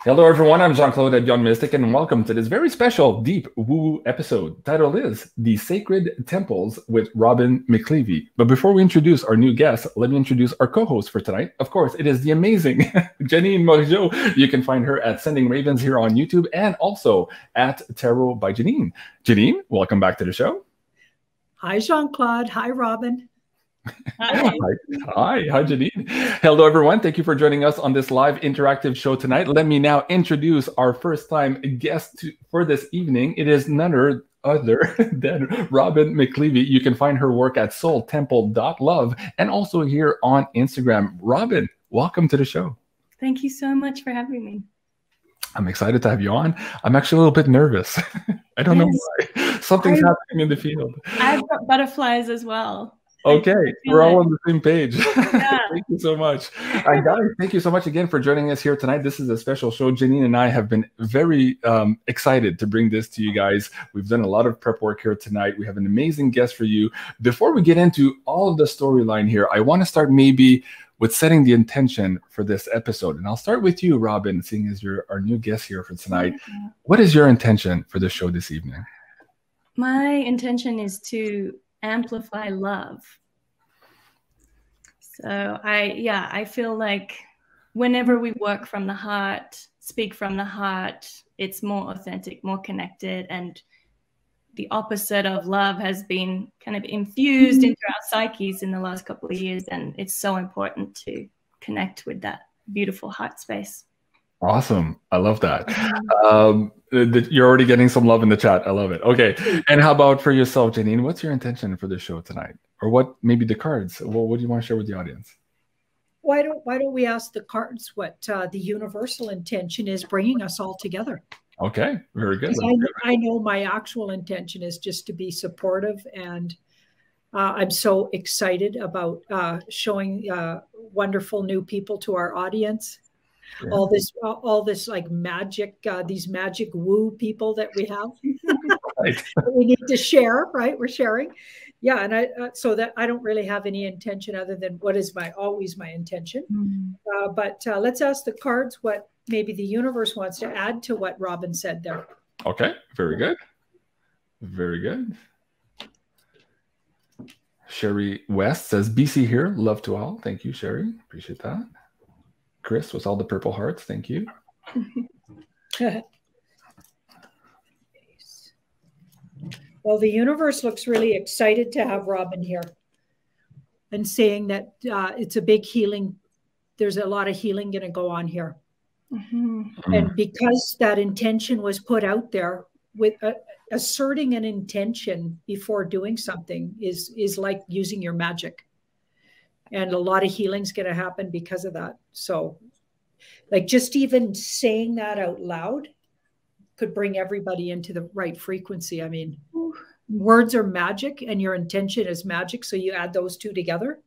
Hello, everyone. I'm Jean-Claude John Mystic, and welcome to this very special Deep Woo episode. Title is The Sacred Temples with Robin McLeavy. But before we introduce our new guest, let me introduce our co-host for tonight. Of course, it is the amazing Janine Morgeau. You can find her at Sending Ravens here on YouTube and also at Tarot by Janine. Janine, welcome back to the show. Hi, Jean-Claude. Hi, Robin. Hi. Hi, Janine. Hello, everyone. Thank you for joining us on this live interactive show tonight. Let me now introduce our first-time guest for this evening. It is none other than Robin McLeavy. You can find her work at soultemple.love and also here on Instagram. Robin, welcome to the show. Thank you so much for having me. I'm excited to have you on. I'm actually a little bit nervous. I don't know why. Something's happening in the field. I've got butterflies as well. Okay, we're all on the same page. Yeah. Thank you so much. And guys, thank you so much again for joining us here tonight. This is a special show. Janine and I have been very excited to bring this to you guys. We've done a lot of prep work here tonight. We have an amazing guest for you. Before we get into all of the storyline here, I want to start maybe with setting the intention for this episode. And I'll start with you, Robin, seeing as you're our new guest here for tonight. What is your intention for the show this evening? My intention is to amplify love. So I feel like whenever we work from the heart, speak from the heart, it's more authentic, more connected, and the opposite of love has been kind of infused into our psyches in the last couple of years, and it's so important to connect with that beautiful heart space. Awesome. I love that. You're already getting some love in the chat. I love it. Okay. And how about for yourself, Janine? What's your intention for the show tonight? Or what, maybe the cards? What do you want to share with the audience? Why don't we ask the cards what the universal intention is bringing us all together? Okay. Very good. I know my actual intention is just to be supportive, and I'm so excited about showing wonderful new people to our audience. Yeah. All this like magic, these magic woo people that we have. Right. We need to share, right? We're sharing. Yeah. And so that I don't really have any intention other than what is always my intention. Mm-hmm. But let's ask the cards what maybe the universe wants to add to what Robin said there. Okay. Very good. Very good. Sherry West says, BC here. Love to all. Thank you, Sherry. Appreciate that. Chris with all the purple hearts. Thank you. Well, the universe looks really excited to have Robin here and saying that it's a big healing. There's a lot of healing going to go on here. Mm-hmm. And because that intention was put out there, with asserting an intention before doing something is like using your magic. And a lot of healing's going to happen because of that. So like just even saying that out loud could bring everybody into the right frequency. I mean, words are magic and your intention is magic. So you add those two together.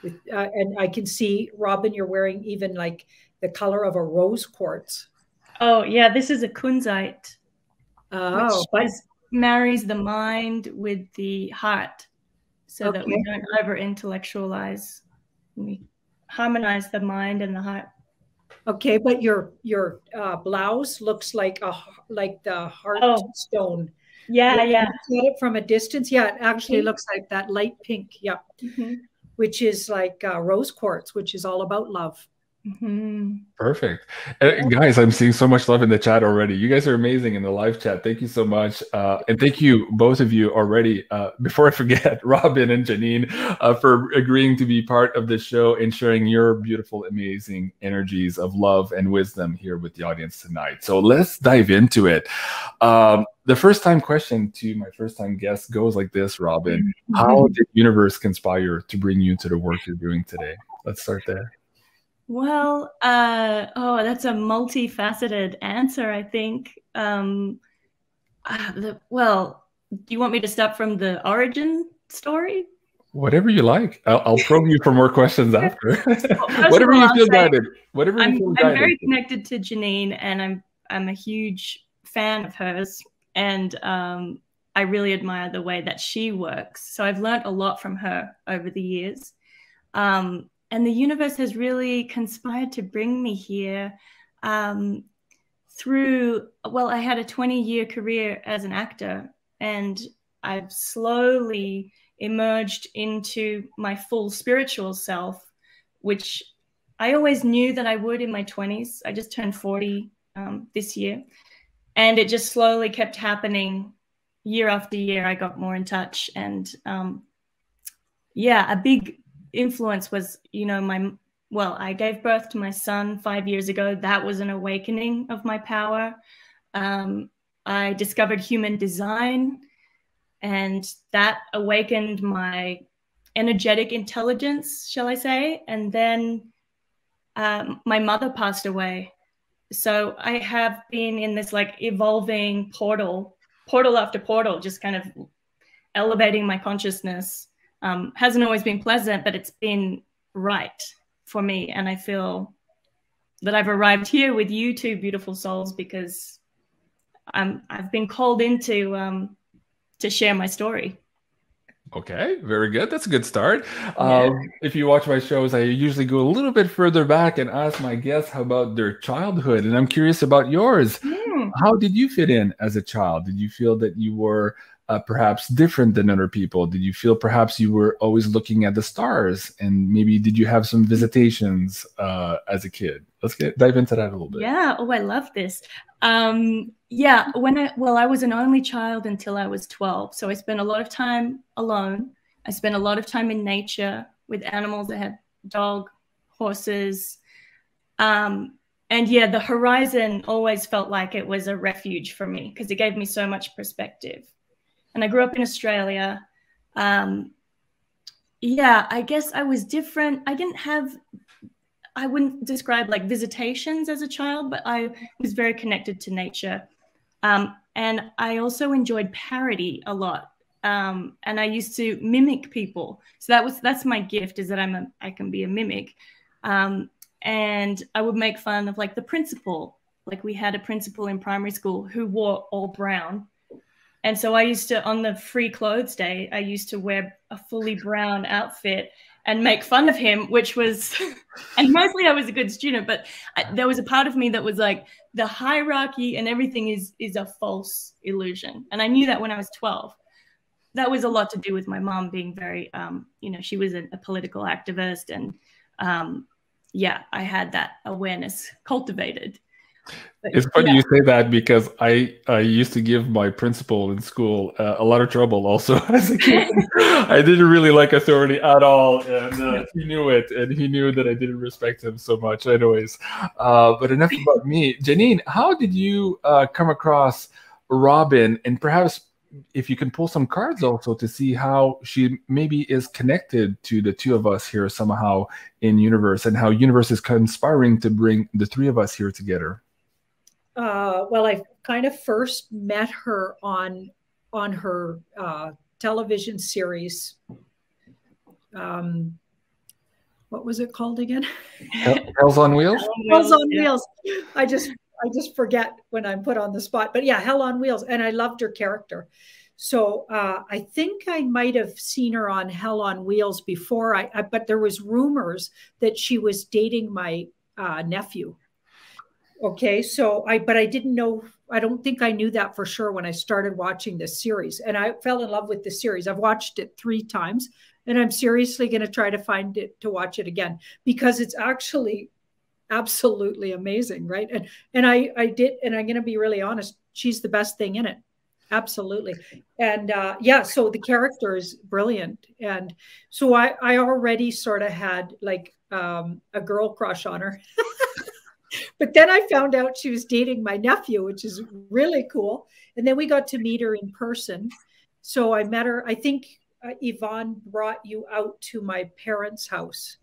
And I can see, Robin, you're wearing even like the color of a rose quartz. Oh, yeah. This is a kunzite. Oh, but marries the mind with the heart. So that we don't over-intellectualize. We harmonize the mind and the heart. Okay, but your blouse looks like the heart stone. Yeah, yeah. You get it from a distance. Yeah, it actually looks like that light pink. Yeah, which is like rose quartz, which is all about love. Perfect. Guys, I'm seeing so much love in the chat already. You guys are amazing in the live chat. Thank you so much. And thank you, both of you already. Before I forget, Robin and Janine, for agreeing to be part of the show and sharing your beautiful, amazing energies of love and wisdom here with the audience tonight. So let's dive into it. The first time question to my first time guest goes like this, Robin. How did the universe conspire to bring you to the work you're doing today? Let's start there. Well, that's a multifaceted answer, I think. Well, do you want me to start from the origin story? Whatever you like. I'll probe you for more questions after. Whatever you feel guided. Whatever you feel guided. I'm very connected to Janine, and I'm a huge fan of hers, and I really admire the way that she works. So I've learned a lot from her over the years. And the universe has really conspired to bring me here well, I had a 20-year career as an actor, and I've slowly emerged into my full spiritual self, which I always knew that I would in my 20s. I just turned 40 this year, and it just slowly kept happening. Year after year, I got more in touch. And yeah, a big influence was, you know, I gave birth to my son 5 years ago. That was an awakening of my power. I discovered human design, and that awakened my energetic intelligence, shall I say. And then my mother passed away. So I have been in this like evolving portal after portal, just kind of elevating my consciousness. Hasn't always been pleasant, but it's been right for me. And I feel that I've arrived here with you two beautiful souls because I've been called in to share my story. Okay, very good. That's a good start. Yeah. If you watch my shows, I usually go a little bit further back and ask my guests how about their childhood. And I'm curious about yours. How did you fit in as a child? Did you feel that you were perhaps different than other people? Did you feel perhaps you were always looking at the stars? And maybe did you have some visitations as a kid? Let's dive into that a little bit. Yeah. Oh, I love this. Yeah. I was an only child until I was 12. So I spent a lot of time alone. I spent a lot of time in nature with animals. I had dog, horses. And yeah, the horizon always felt like it was a refuge for me because it gave me so much perspective. And I grew up in Australia. Yeah, I guess I was different. I wouldn't describe like visitations as a child, but I was very connected to nature. And I also enjoyed parody a lot. And I used to mimic people. So that's my gift, is that I can be a mimic. And I would make fun of like the principal. Like we had a principal in primary school who wore all brown. And so I used to, on the free clothes day, I used to wear a fully brown outfit and make fun of him, which was, and mostly I was a good student, but there was a part of me that was like, the hierarchy and everything is a false illusion. And I knew that when I was 12. That was a lot to do with my mom being very, you know, she was a political activist. And yeah, I had that awareness cultivated. But, it's funny you say that because I used to give my principal in school a lot of trouble also as a kid. I didn't really like authority at all, and he knew it, and he knew that I didn't respect him so much anyways. But enough about me. Janine, how did you come across Robin, and perhaps if you can pull some cards also to see how she maybe is connected to the two of us here somehow in universe, and how universe is conspiring to bring the three of us here together? Well, I kind of first met her on her television series. What was it called again? Hells on Wheels? Hells on Wheels. I just forget when I'm put on the spot. But yeah, Hell on Wheels. And I loved her character. So I think I might have seen her on Hell on Wheels before. But there was rumors that she was dating my nephew. Okay, so but I didn't know, I don't think I knew that for sure when I started watching this series. And I fell in love with the series. I've watched it 3 times, and I'm seriously going to try to find it to watch it again, because it's actually absolutely amazing, right? And I did, and I'm going to be really honest, she's the best thing in it. Absolutely. And yeah, so the character is brilliant. And so I already sort of had like a girl crush on her. But then I found out she was dating my nephew, which is really cool. And then we got to meet her in person. So I met her. I think Yvonne brought you out to my parents' house.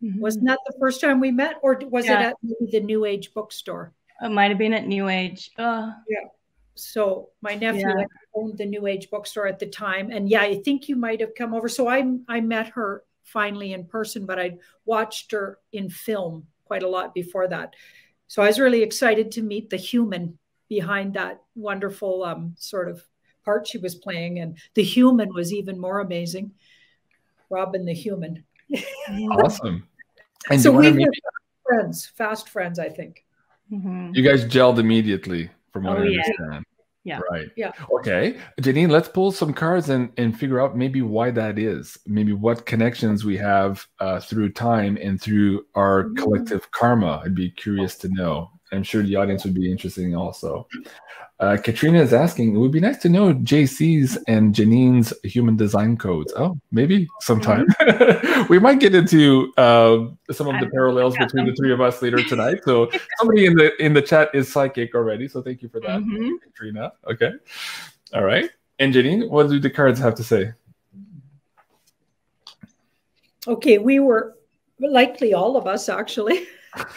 Mm-hmm. Wasn't that the first time we met? Or was it at maybe the New Age bookstore? It might have been at New Age. Oh. Yeah. So my nephew owned the New Age bookstore at the time. And yeah, I think you might have come over. So I met her finally in person, but I'd watched her in film quite a lot before that. So I was really excited to meet the human behind that wonderful sort of part she was playing. And the human was even more amazing. Robin the human. Awesome. And so we were fast friends, I think. You guys gelled immediately, from what I understand. Yeah. Right. Yeah. Okay. Janine, let's pull some cards and figure out maybe why that is. Maybe what connections we have through time and through our collective karma. I'd be curious to know. I'm sure the audience would be interested also. Katrina is asking, it would be nice to know JC's and Janine's human design codes. Oh, maybe sometime. We might get into some of the parallels between the three of us later tonight. So somebody in the chat is psychic already. So thank you for that, Katrina. Okay. All right. And Janine, what do the cards have to say? Okay, we were likely all of us, actually,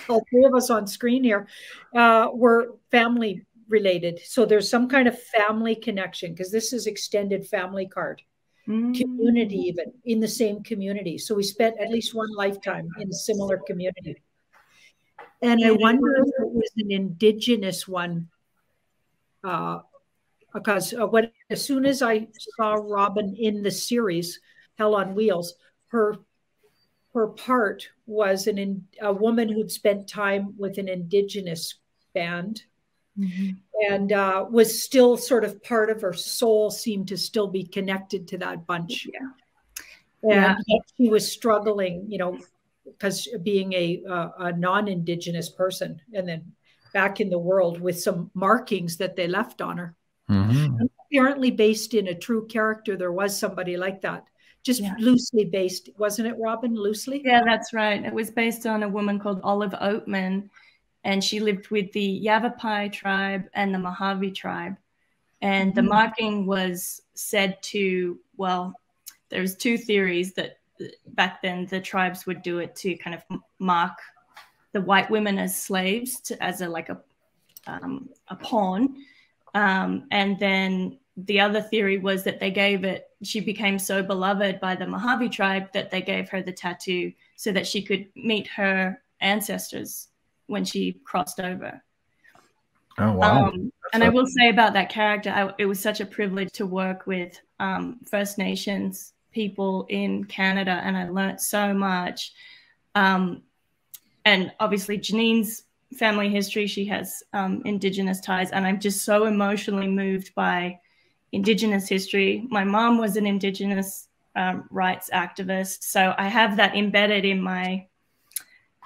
all three of us on screen here, were family related. So there's some kind of family connection, because this is extended family card. Community, even in the same community. So we spent at least one lifetime in a similar community. And I wonder if it was an indigenous one, because as soon as I saw Robin in the series Hell on Wheels, her part was a woman who'd spent time with an indigenous band. And was still sort of part of her soul seemed to still be connected to that bunch. And yet she was struggling, you know, because being a non-indigenous person, and then back in the world with some markings that they left on her. Apparently based in a true character, there was somebody like that. Just loosely based, wasn't it, Robin? Loosely? Yeah, that's right. It was based on a woman called Olive Oatman. And she lived with the Yavapai tribe and the Mojave tribe. And the marking was said to, well, there's two theories that back then the tribes would do it to kind of mark the white women as slaves, as a pawn. And then the other theory was that they gave it, she became so beloved by the Mojave tribe that they gave her the tattoo so that she could meet her ancestors when she crossed over. Oh, wow. And I will say about that character, it was such a privilege to work with First Nations people in Canada, and I learned so much. And obviously Janine's family history, she has Indigenous ties, and I'm just so emotionally moved by Indigenous history. My mom was an Indigenous rights activist, so I have that embedded in my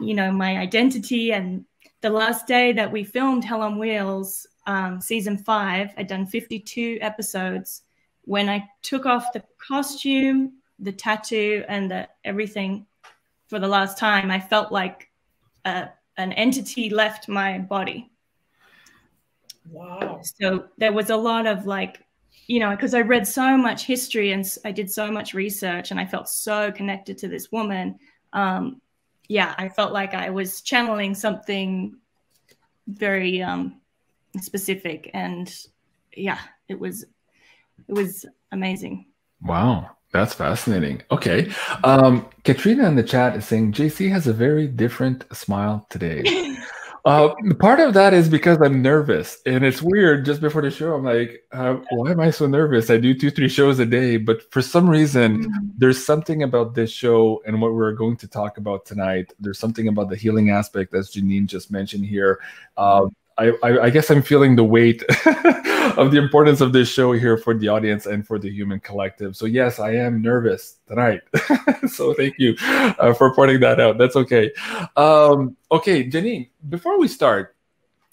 my identity. And the last day that we filmed Hell on Wheels, season 5, I'd done 52 episodes. When I took off the costume, the tattoo, and everything for the last time, I felt like an entity left my body. Wow. So there was a lot of because I read so much history and I did so much research, and I felt so connected to this woman. I felt like I was channeling something very specific, and it was amazing. Wow, that's fascinating. Okay. Katrina in the chat is saying JC has a very different smile today. Part of that is because I'm nervous, and it's weird. Just before the show, I'm like, why am I so nervous? I do 2-3 shows a day, but for some reason, there's something about this show and what we're going to talk about tonight. There's something about the healing aspect, as Janine just mentioned here. I guess I'm feeling the weight of the importance of this show here for the audience and for the human collective. So yes, I am nervous tonight. So thank you for pointing that out. That's okay. Okay, Janine, before we start,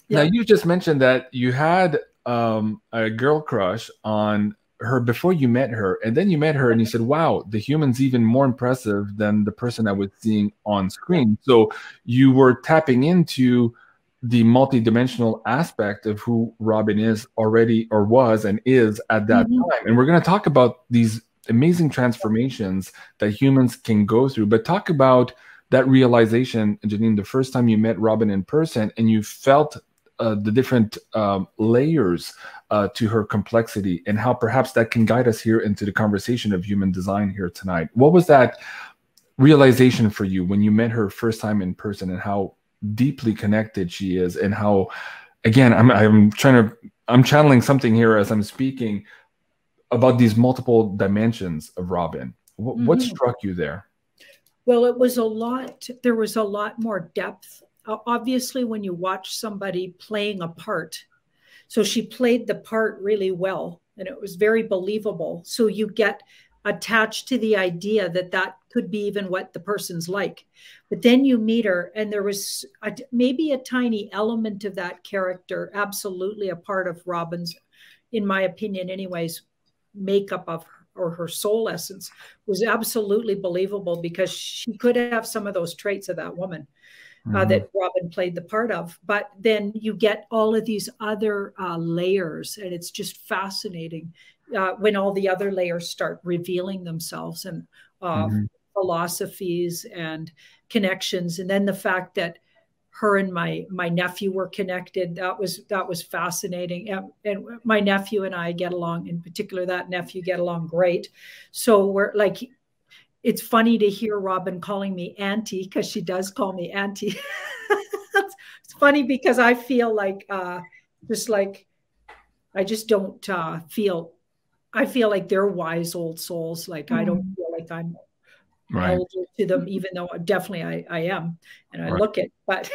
now you just mentioned that you had a girl crush on her before you met her, and then you met her and you said, wow, the human's even more impressive than the person I was seeing on screen. So you were tapping into the multidimensional aspect of who Robin is already, or was and is at that time. And we're going to talk about these amazing transformations that humans can go through. But talk about that realization, Janine, the first time you met Robin in person and you felt the different layers to her complexity, and how perhaps that can guide us here into the conversation of human design here tonight. What was that realization for you when you met her first time in person, and how deeply connected she is, and how, again, I'm channeling something here as I'm speaking about these multiple dimensions of Robin. What struck you there? Well, it was a lot. There was a lot more depth obviously when you watch somebody playing a part, so she played the part really well and it was very believable. So you get attached to the idea that that could be even what the person's like. But then you meet her and there was maybe a tiny element of that character, absolutely a part of Robin's, in my opinion anyways, makeup of her, or her soul essence was absolutely believable, because she could have some of those traits of that woman that Robin played the part of. But then you get all of these other layers, and it's just fascinating when all the other layers start revealing themselves, and philosophies and connections. And then the fact that her and my nephew were connected, that was fascinating. And my nephew and I get along, in particular that nephew, get along great. So we're like, it's funny to hear Robin calling me auntie, because she does call me auntie. It's funny because I feel like just like, I just don't feel, I feel like they're wise old souls. Like I don't feel like I'm older to them, even though definitely I am, and I look it, but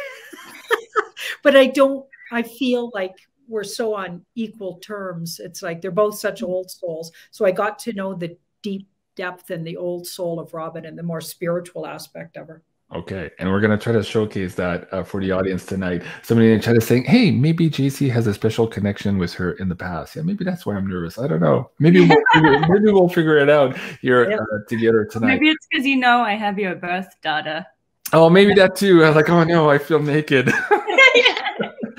but I feel like we're so on equal terms. It's like they're both such old souls. So I got to know the deep depth and the old soul of Robin and the more spiritual aspect of her. Okay, and we're going to try to showcase that for the audience tonight. Somebody in the chat is saying, hey, maybe JC has a special connection with her in the past. Yeah, maybe that's why I'm nervous. I don't know. Maybe we'll figure it out here together tonight. Maybe it's because you know I have your birth data. Oh, maybe that too. I was like, oh no, I feel naked.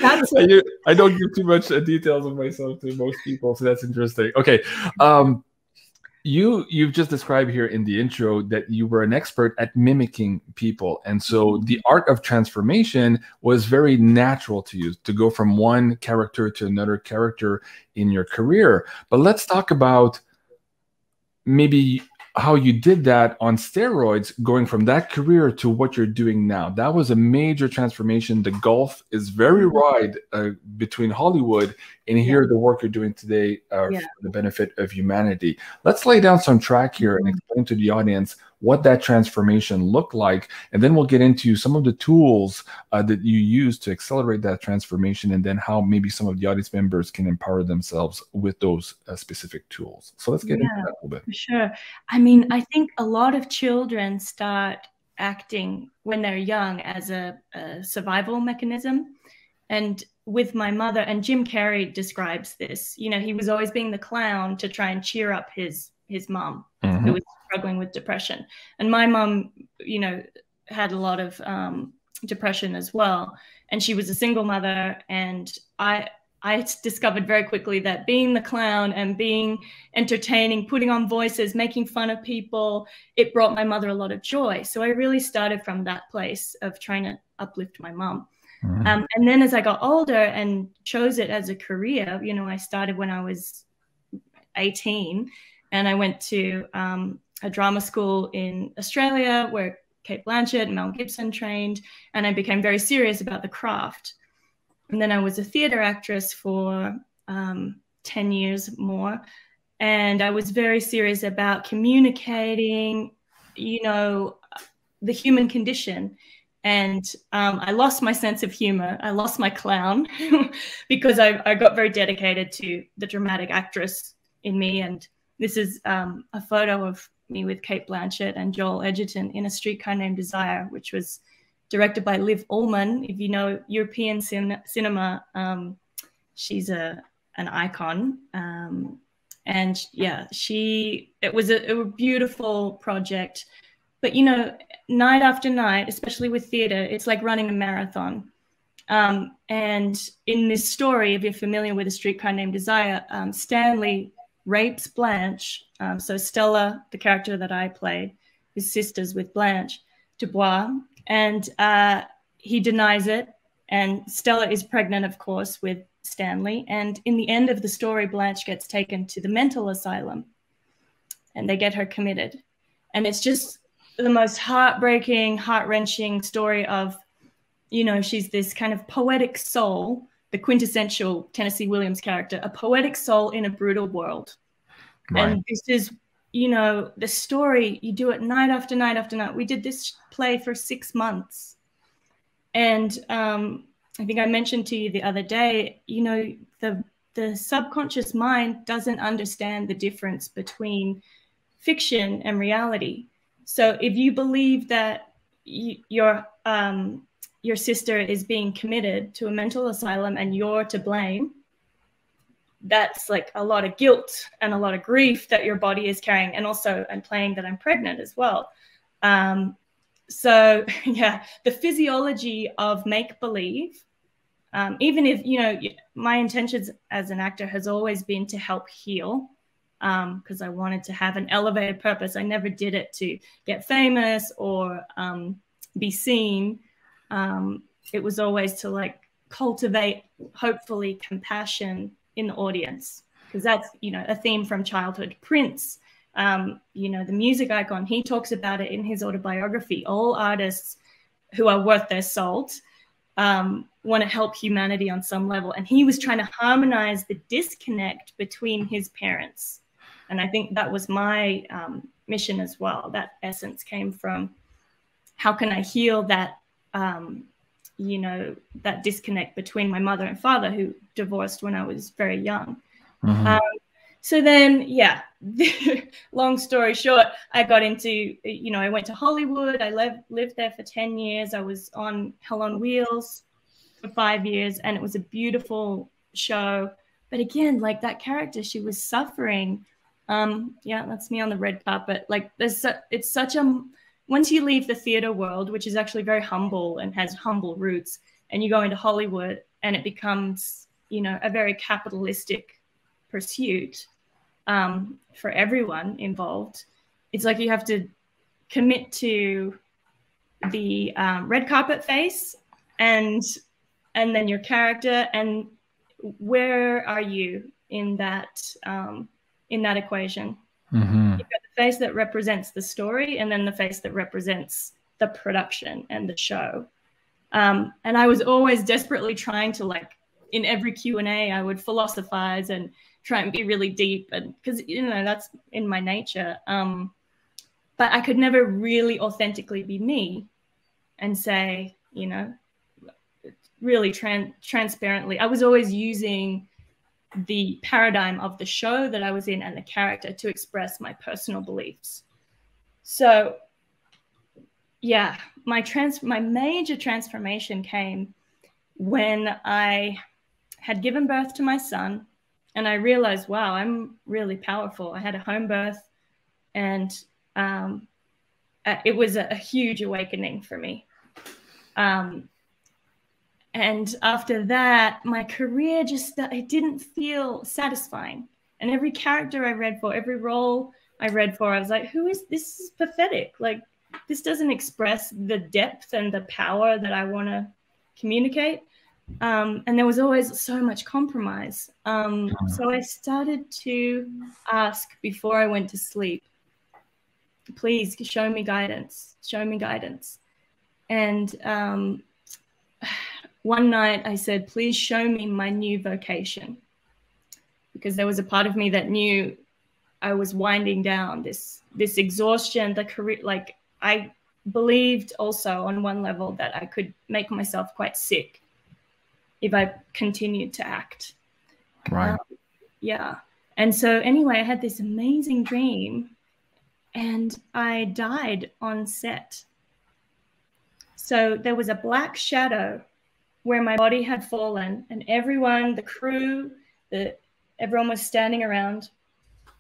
I don't give too much details of myself to most people, so that's interesting. Okay. You've just described here in the intro that you were an expert at mimicking people. And so the art of transformation was very natural to you, to go from one character to another character in your career. But let's talk about maybe how you did that on steroids, going from that career to what you're doing now. That was a major transformation. The gulf is very wide between Hollywood and here the work you're doing today for the benefit of humanity. Let's lay down some track here and explain to the audience what that transformation looked like, and then we'll get into some of the tools that you use to accelerate that transformation, and then how maybe some of the audience members can empower themselves with those specific tools. So let's get into that a little bit. For sure. I mean, I think a lot of children start acting when they're young as a survival mechanism. And with my mother, and Jim Carrey describes this, you know, he was always being the clown to try and cheer up his mom, who was struggling with depression. And my mom, you know, had a lot of depression as well. And she was a single mother. And I discovered very quickly that being the clown and being entertaining, putting on voices, making fun of people, it brought my mother a lot of joy. So I really started from that place of trying to uplift my mom. And then as I got older and chose it as a career, you know, I started when I was 18, and I went to a drama school in Australia where Cate Blanchett and Mel Gibson trained, and I became very serious about the craft. And then I was a theater actress for 10 years more, and I was very serious about communicating, you know, the human condition. And I lost my sense of humor. I lost my clown because I got very dedicated to the dramatic actress in me. And this is a photo of me with Cate Blanchett and Joel Edgerton in A Streetcar Named Desire, which was directed by Liv Ullmann. If you know European cinema, she's an icon. And yeah, it was a beautiful project. But, you know, night after night, especially with theater, it's like running a marathon. And in this story, if you're familiar with A Streetcar Named Desire, Stanley rapes Blanche. So Stella, the character that I played, is sisters with Blanche Dubois. And he denies it. And Stella is pregnant, of course, with Stanley. And in the end of the story, Blanche gets taken to the mental asylum. And they get her committed. And it's just the most heartbreaking, heart-wrenching story of, you know, she's this kind of poetic soul, the quintessential Tennessee Williams character, a poetic soul in a brutal world. Right. And this is, you know, the story, you do it night after night after night. We did this play for 6 months. And I think I mentioned to you the other day, you know, the subconscious mind doesn't understand the difference between fiction and reality. So if you believe that your sister is being committed to a mental asylum and you're to blame, that's like a lot of guilt and a lot of grief that your body is carrying. And also I'm playing that I'm pregnant as well. So yeah, the physiology of make-believe, even if, you know, my intentions as an actor has always been to help heal, because I wanted to have an elevated purpose. I never did it to get famous or be seen. It was always to like cultivate, hopefully, compassion in the audience, because that's, you know, a theme from childhood. Prince, you know, the music icon, he talks about it in his autobiography. All artists who are worth their salt want to help humanity on some level. And he was trying to harmonize the disconnect between his parents. And I think that was my mission as well. That essence came from, how can I heal that, you know, that disconnect between my mother and father, who divorced when I was very young. Mm-hmm. So then, yeah, long story short, I got into, you know, I went to Hollywood. I lived there for 10 years. I was on Hell on Wheels for 5 years, and it was a beautiful show. But again, like that character, she was suffering. Yeah, that's me on the red carpet. Like it's such a, once you leave the theater world, which is actually very humble and has humble roots, and you go into Hollywood and it becomes, you know, a very capitalistic pursuit for everyone involved. It's like you have to commit to the red carpet face and then your character, and where are you in that equation? Mm-hmm. You've got the face that represents the story, and then the face that represents the production and the show. And I was always desperately trying to, like, in every Q&A, I would philosophize and try and be really deep, and because, you know, that's in my nature. But I could never really authentically be me and say, you know, really transparently. I was always using the paradigm of the show that I was in and the character to express my personal beliefs. So yeah, my major transformation came when I had given birth to my son, and I realized, wow, I'm really powerful. I had a home birth, and it was a huge awakening for me. And after that, my career it didn't feel satisfying. And every character I read for, every role I read for, I was like, this is pathetic. Like, this doesn't express the depth and the power that I want to communicate. And there was always so much compromise. So I started to ask before I went to sleep, please show me guidance, show me guidance. And one night I said, please show me my new vocation, because there was a part of me that knew I was winding down, this exhaustion, the career. Like, I believed also on one level that I could make myself quite sick if I continued to act. Right. Yeah. And so anyway, I had this amazing dream, and I died on set. So there was a black shadow where my body had fallen, and everyone, the crew, everyone was standing around,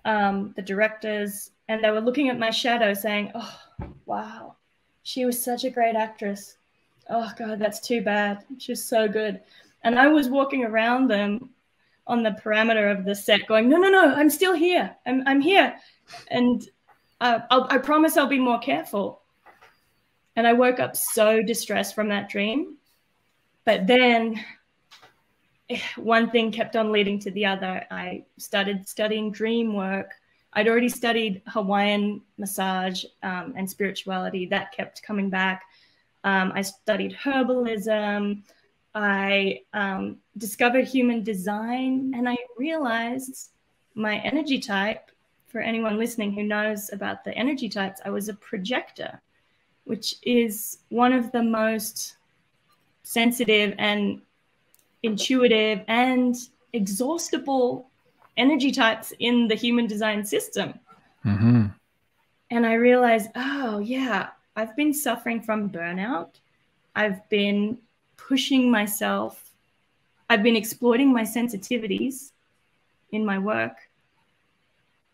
the directors, and they were looking at my shadow saying, oh, wow, she was such a great actress. Oh God, that's too bad. She was so good. And I was walking around them on the perimeter of the set going, no, I'm still here. I'm here. And I promise I'll be more careful. And I woke up so distressed from that dream. But then one thing kept on leading to the other. I started studying dream work. I'd already studied Hawaiian massage and spirituality. That kept coming back. I studied herbalism. I discovered human design, and I realized my energy type. For anyone listening who knows about the energy types, I was a projector, which is one of the most sensitive and intuitive and exhaustible energy types in the human design system. Mm-hmm. And I realized, oh yeah, I've been suffering from burnout. I've been pushing myself. I've been exploiting my sensitivities in my work.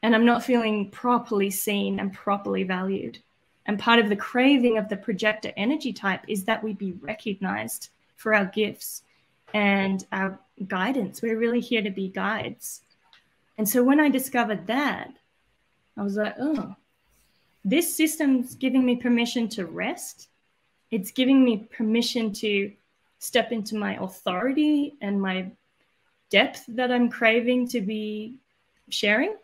And I'm not feeling properly seen and properly valued. And part of the craving of the projector energy type is that we be recognized for our gifts and our guidance. We're really here to be guides. And so when I discovered that, I was like, oh, this system's giving me permission to rest. It's giving me permission to step into my authority and my depth that I'm craving to be sharing.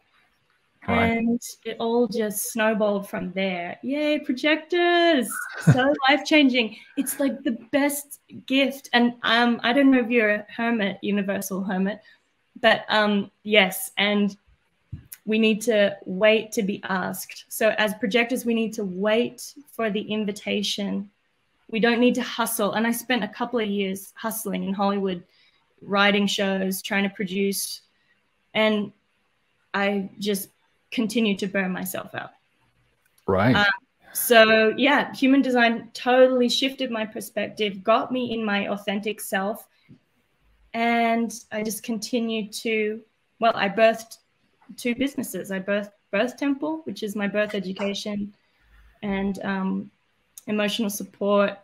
Right. And it all just snowballed from there. Yay, projectors! So life-changing. It's like the best gift. And I don't know if you're a hermit, universal hermit, but yes. And we need to wait to be asked. So as projectors, we need to wait for the invitation. We don't need to hustle. And I spent a couple of years hustling in Hollywood, writing shows, trying to produce. And I just continue to burn myself out. Right. So yeah, human design totally shifted my perspective, got me in my authentic self. And I just continued to, well, I birthed 2 businesses. I birthed Birth Temple, which is my birth education and emotional support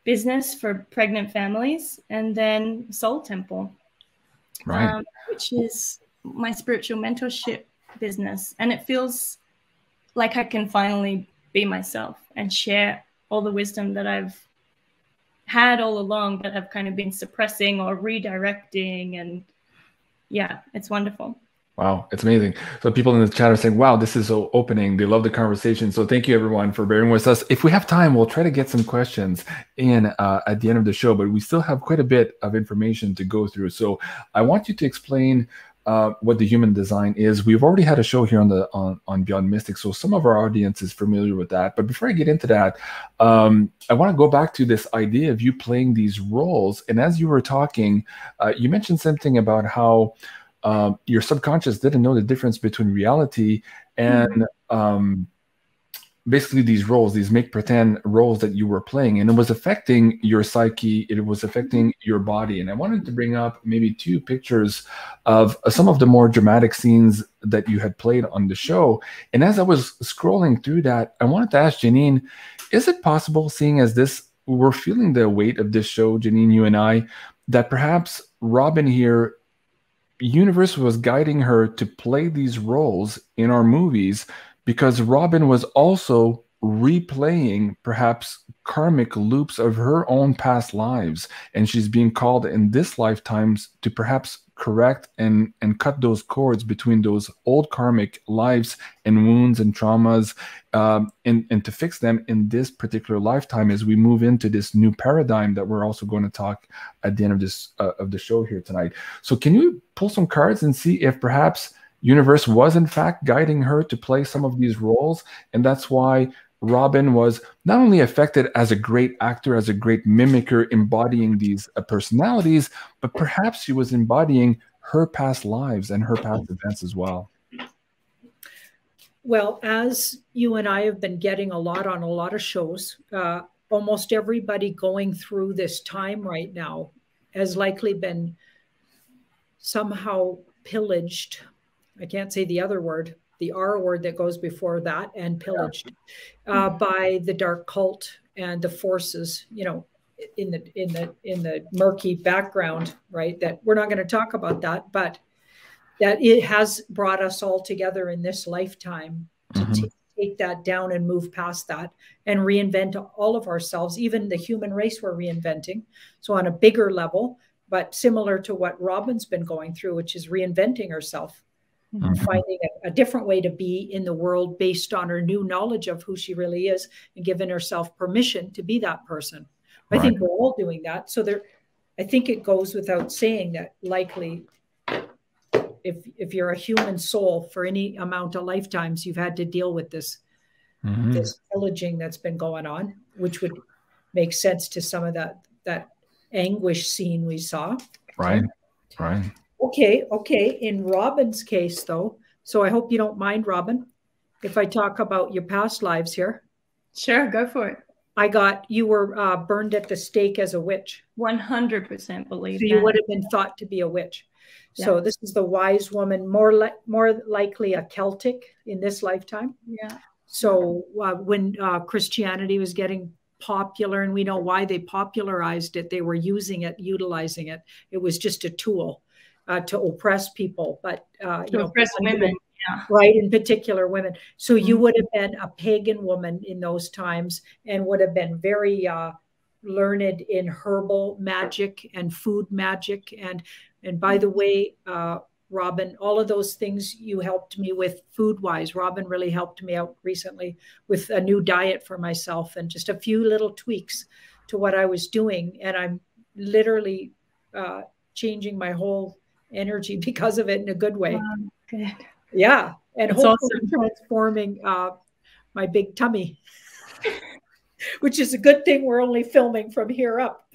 business for pregnant families. And then Soul Temple, Right. which is my spiritual mentorship business. And it feels like I can finally be myself and share all the wisdom that I've had all along that I've kind of been suppressing or redirecting. And yeah, it's wonderful. Wow, it's amazing. So people in the chat are saying, wow, this is so opening. They love the conversation. So thank you everyone for bearing with us. If we have time, we'll try to get some questions in at the end of the show, but we still have quite a bit of information to go through. So I want you to explain what the human design is. We've already had a show here on Beyond Mystic, so some of our audience is familiar with that. But before I get into that, I want to go back to this idea of you playing these roles. And as you were talking, you mentioned something about how your subconscious didn't know the difference between reality and basically these roles, these make pretend roles that you were playing, and it was affecting your psyche, it was affecting your body. And I wanted to bring up maybe 2 pictures of some of the more dramatic scenes that you had played on the show. And as I was scrolling through that, I wanted to ask Janine, is it possible, seeing as this, we're feeling the weight of this show, Janine, you and I, that perhaps Robin here, universe was guiding her to play these roles in our movies because Robin was also replaying perhaps karmic loops of her own past lives, and she's being called in this lifetimes to perhaps correct and cut those cords between those old karmic lives and wounds and traumas, and to fix them in this particular lifetime as we move into this new paradigm that we're also going to talk at the end of this of the show here tonight. So can you pull some cards and see if perhaps universe was in fact guiding her to play some of these roles, and that's why Robin was not only affected as a great actor, as a great mimicker, embodying these personalities, but perhaps she was embodying her past lives and her past events as well. Well, as you and I have been getting a lot on a lot of shows, almost everybody going through this time right now has likely been somehow pillaged. I can't say the other word, the R word that goes before that, and pillaged by the dark cult and the forces, you know, in the murky background, right? That we're not going to talk about that, but that it has brought us all together in this lifetime to take that down and move past that and reinvent all of ourselves, even the human race we're reinventing. So on a bigger level, but similar to what Robin's been going through, which is reinventing herself. Finding a different way to be in the world based on her new knowledge of who she really is and giving herself permission to be that person. Right. I think we're all doing that. So I think it goes without saying that likely if you're a human soul for any amount of lifetimes, you've had to deal with this, this pillaging that's been going on, which would make sense to some of that anguish scene we saw. Right. Right. Okay. Okay. In Robin's case, though, so I hope you don't mind, Robin, if I talk about your past lives here. Sure, go for it. I got, you were burned at the stake as a witch. 100% believe so that. you would have been thought to be a witch. Yeah. So this is the wise woman, more likely a Celtic in this lifetime. Yeah. So when Christianity was getting popular, and we know why they popularized it, they were using it, utilizing it. It was just a tool to oppress people, but to oppress women. Yeah. Right, in particular women. So you would have been a pagan woman in those times and would have been very learned in herbal magic and food magic. And by the way, Robin, all of those things you helped me with food-wise. Robin really helped me out recently with a new diet for myself and just a few little tweaks to what I was doing. And I'm literally changing my whole energy because of it in a good way. Good. Yeah, and it's hopefully awesome. transforming my big tummy, which is a good thing. We're only filming from here up.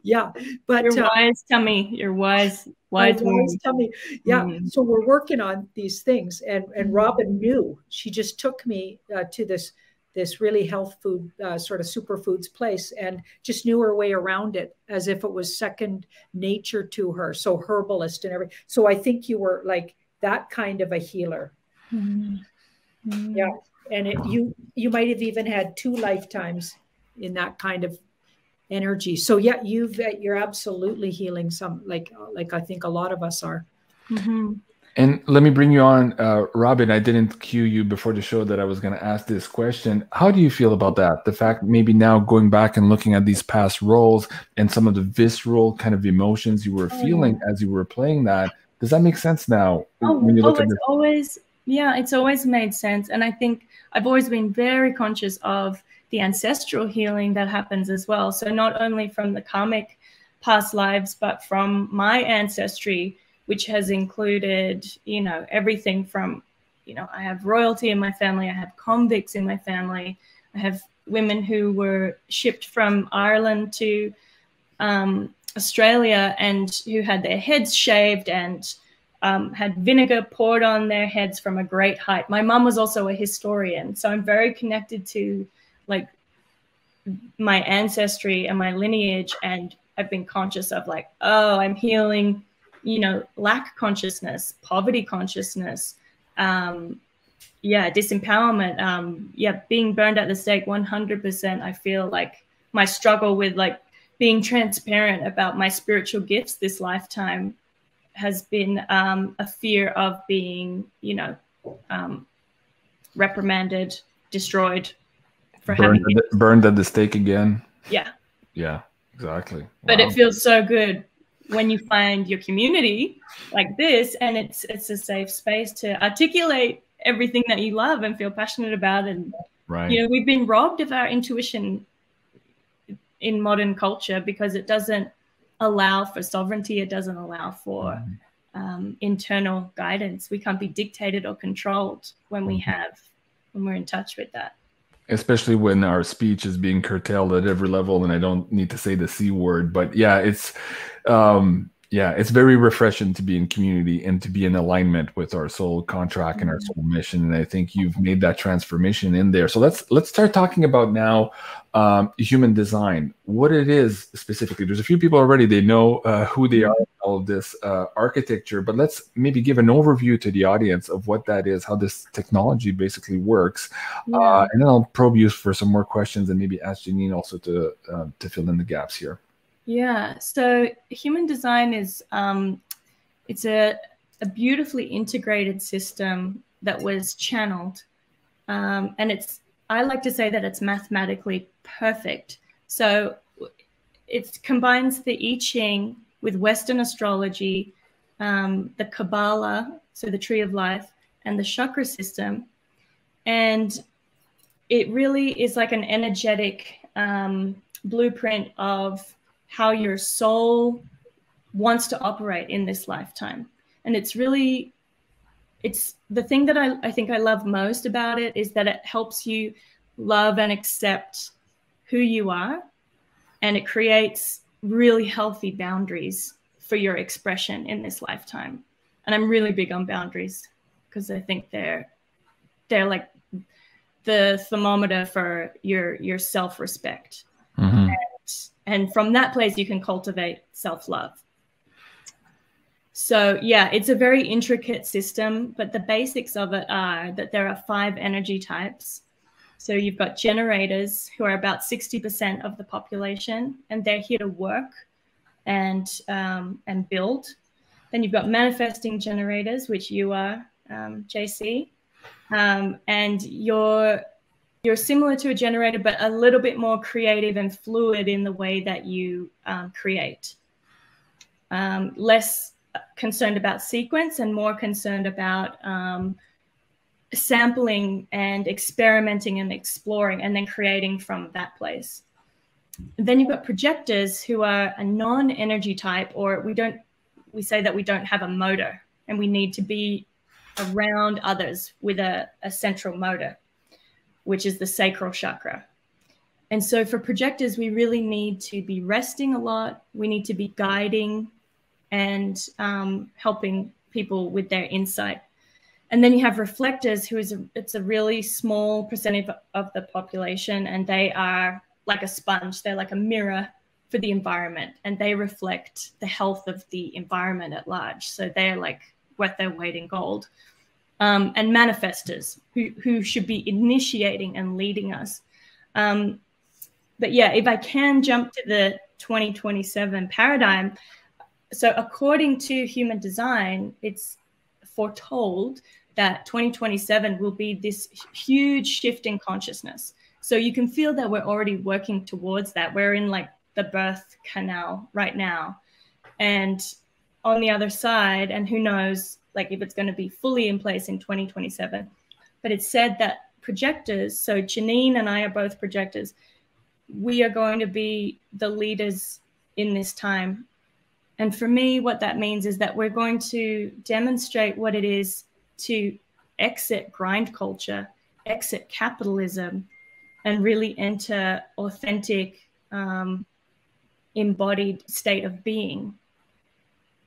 Yeah, but your wise tummy, your wise tummy. Yeah, so we're working on these things, and Robin knew. She just took me to this really health food sort of superfoods place, and just knew her way around it as if it was second nature to her. So herbalist and everything. So I think you were like that kind of a healer. Yeah, and you might have even had 2 lifetimes in that kind of energy. So yeah, you're absolutely healing some, like I think a lot of us are. And let me bring you on, Robin. I didn't cue you before the show that I was going to ask this question. How do you feel about that? The fact maybe now going back and looking at these past roles and some of the visceral kind of emotions you were feeling as you were playing that. Does that make sense now? When you look at it's always made sense. And I think I've always been very conscious of the ancestral healing that happens as well. So not only from the karmic past lives, but from my ancestry, which has included, everything from, I have royalty in my family, I have convicts in my family, I have women who were shipped from Ireland to Australia and who had their heads shaved and had vinegar poured on their heads from a great height. My mom was also a historian, so I'm very connected to like my ancestry and my lineage, and I've been conscious of like, oh, I'm healing, lack consciousness, poverty consciousness, disempowerment, being burned at the stake 100%. I feel like my struggle with like being transparent about my spiritual gifts this lifetime has been a fear of being, reprimanded, destroyed for burned at the stake again. Yeah. Yeah, exactly. But it feels so good when you find your community like this, and it's a safe space to articulate everything that you love and feel passionate about. And we've been robbed of our intuition in modern culture because it doesn't allow for sovereignty. It doesn't allow for internal guidance. We can't be dictated or controlled when we're in touch with that. Especially when our speech is being curtailed at every level, and I don't need to say the C word, but it's very refreshing to be in community and to be in alignment with our soul contract and our soul mission. And I think you've made that transformation in there. So let's start talking about now human design, what it is specifically. There's a few people already, they know who they are, all of this architecture, but let's maybe give an overview to the audience of what that is, how this technology basically works. And then I'll probe you for some more questions and maybe ask Janine also to fill in the gaps here. Yeah, so human design is it's a beautifully integrated system that was channeled, and I like to say that it's mathematically perfect. So it combines the I Ching with Western astrology, the Kabbalah, so the tree of life, and the chakra system, and it really is like an energetic blueprint of how your soul wants to operate in this lifetime. And it's the thing that I think I love most about it is that it helps you love and accept who you are. And it creates really healthy boundaries for your expression in this lifetime. And I'm really big on boundaries because I think they're like the thermometer for your self-respect. Mm-hmm. And from that place, you can cultivate self-love. So yeah, it's a very intricate system, but the basics of it are that there are 5 energy types. So you've got generators, who are about 60% of the population, and they're here to work and build. Then you've got manifesting generators, which you are, JC, and you're similar to a generator, but a little bit more creative and fluid in the way that you create. Less concerned about sequence and more concerned about sampling and experimenting and exploring and then creating from that place. Then you've got projectors, who are a non-energy type, or we say that we don't have a motor and we need to be around others with a central motor, which is the sacral chakra. And so for projectors, we really need to be resting a lot. We need to be guiding and helping people with their insight. And then you have reflectors, it's a really small percentage of the population, and they are like a sponge. They're like a mirror for the environment, and they reflect the health of the environment at large. So they're like worth their weight in gold. And manifestors, who should be initiating and leading us. But yeah, if I can jump to the 2027 paradigm. So according to human design, it's foretold that 2027 will be this huge shift in consciousness. So you can feel that we're already working towards that. We're in like the birth canal right now. And on the other side, and who knows, like if it's going to be fully in place in 2027, but it's said that projectors, so Janine and I are both projectors, we are going to be the leaders in this time. And for me, what that means is that we're going to demonstrate what it is to exit grind culture, exit capitalism, and really enter authentic, embodied state of being.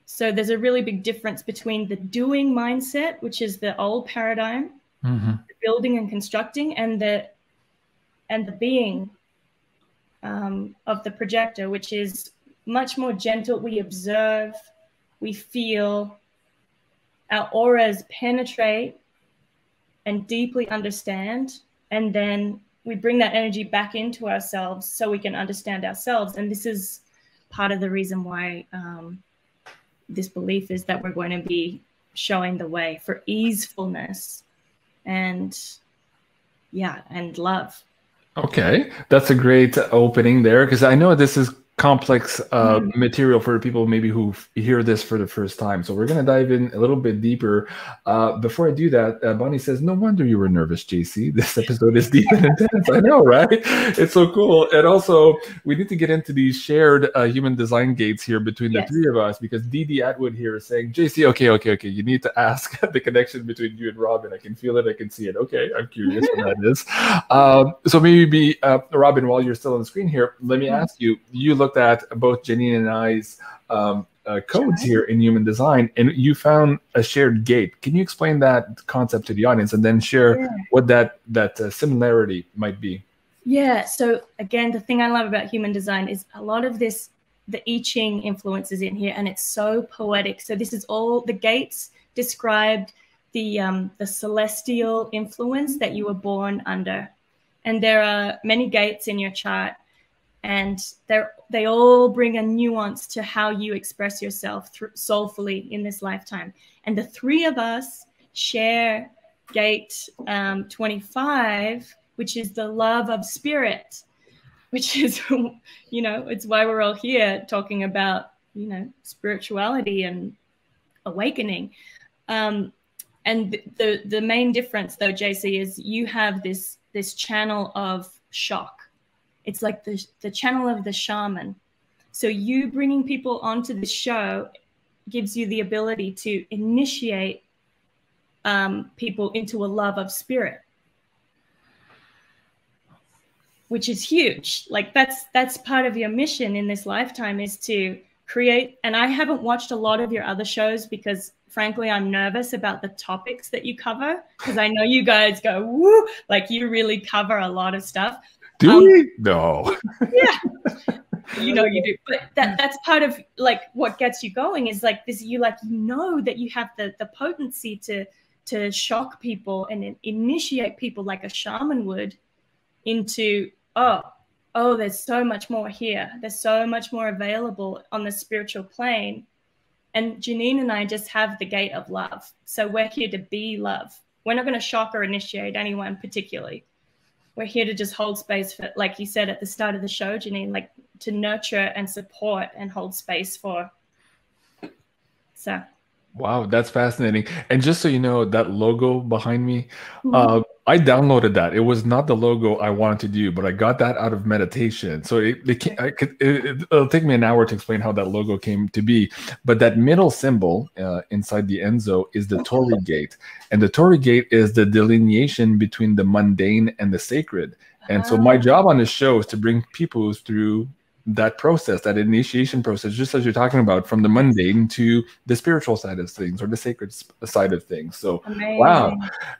So there's a really big difference between the doing mindset, which is the old paradigm, the building and constructing, and the being of the projector, which is much more gentle. We observe, we feel, our auras penetrate and deeply understand, and then we bring that energy back into ourselves so we can understand ourselves. And this is part of the reason why this belief is that we're going to be showing the way for easefulness and love. Okay, that's a great opening there, because I know this is complex material for people maybe who hear this for the first time. So we're going to dive in a little bit deeper. Before I do that, Bonnie says, no wonder you were nervous, JC. This episode is deep and intense. I know, right? It's so cool. And also, we need to get into these shared human design gates here between the three of us, because Dee Atwood here is saying, JC, okay. You need to ask the connection between you and Robin. I can feel it. I can see it. Okay, I'm curious what that is. So maybe, Robin, while you're still on the screen here, let me ask you, you looked at both Janine and I's codes here in human design, and you found a shared gate. Can you explain that concept to the audience, and then share what that similarity might be? Yeah. So again, the thing I love about human design is a lot of this, the I Ching influences in here, and it's so poetic. So this is all the gates described the celestial influence that you were born under, and there are many gates in your chart. And they all bring a nuance to how you express yourself soulfully in this lifetime. And the three of us share gate 25, which is the love of spirit, which is, it's why we're all here talking about, spirituality and awakening. And the main difference, though, JC, is you have this channel of shock. It's like the channel of the shaman. So you bringing people onto the show gives you the ability to initiate people into a love of spirit. which is huge. Like that's part of your mission in this lifetime, is to create. And I haven't watched a lot of your other shows because frankly, I'm nervous about the topics that you cover, because I know you guys go, woo, like you really cover a lot of stuff. Do we? No. Yeah. You know you do. But that's part of like what gets you going, is like this, you know that you have the potency to shock people and initiate people like a shaman would into, oh, there's so much more here. There's so much more available on the spiritual plane. And Janine and I just have the gate of love. So we're here to be love. We're not going to shock or initiate anyone particularly. We're here to just hold space for, like you said at the start of the show, Janine, like to nurture and support and hold space for. So. Wow, that's fascinating. And just so you know, that logo behind me, I downloaded that. It was not the logo I wanted to do, but I got that out of meditation. So it'll take me an hour to explain how that logo came to be. But that middle symbol inside the Enzo is the Torii gate. And the Torii gate is the delineation between the mundane and the sacred. And so my job on this show is to bring people through that process, that initiation process, just as you're talking about, from the mundane to the spiritual side of things or the sacred side of things. So, amazing. Wow.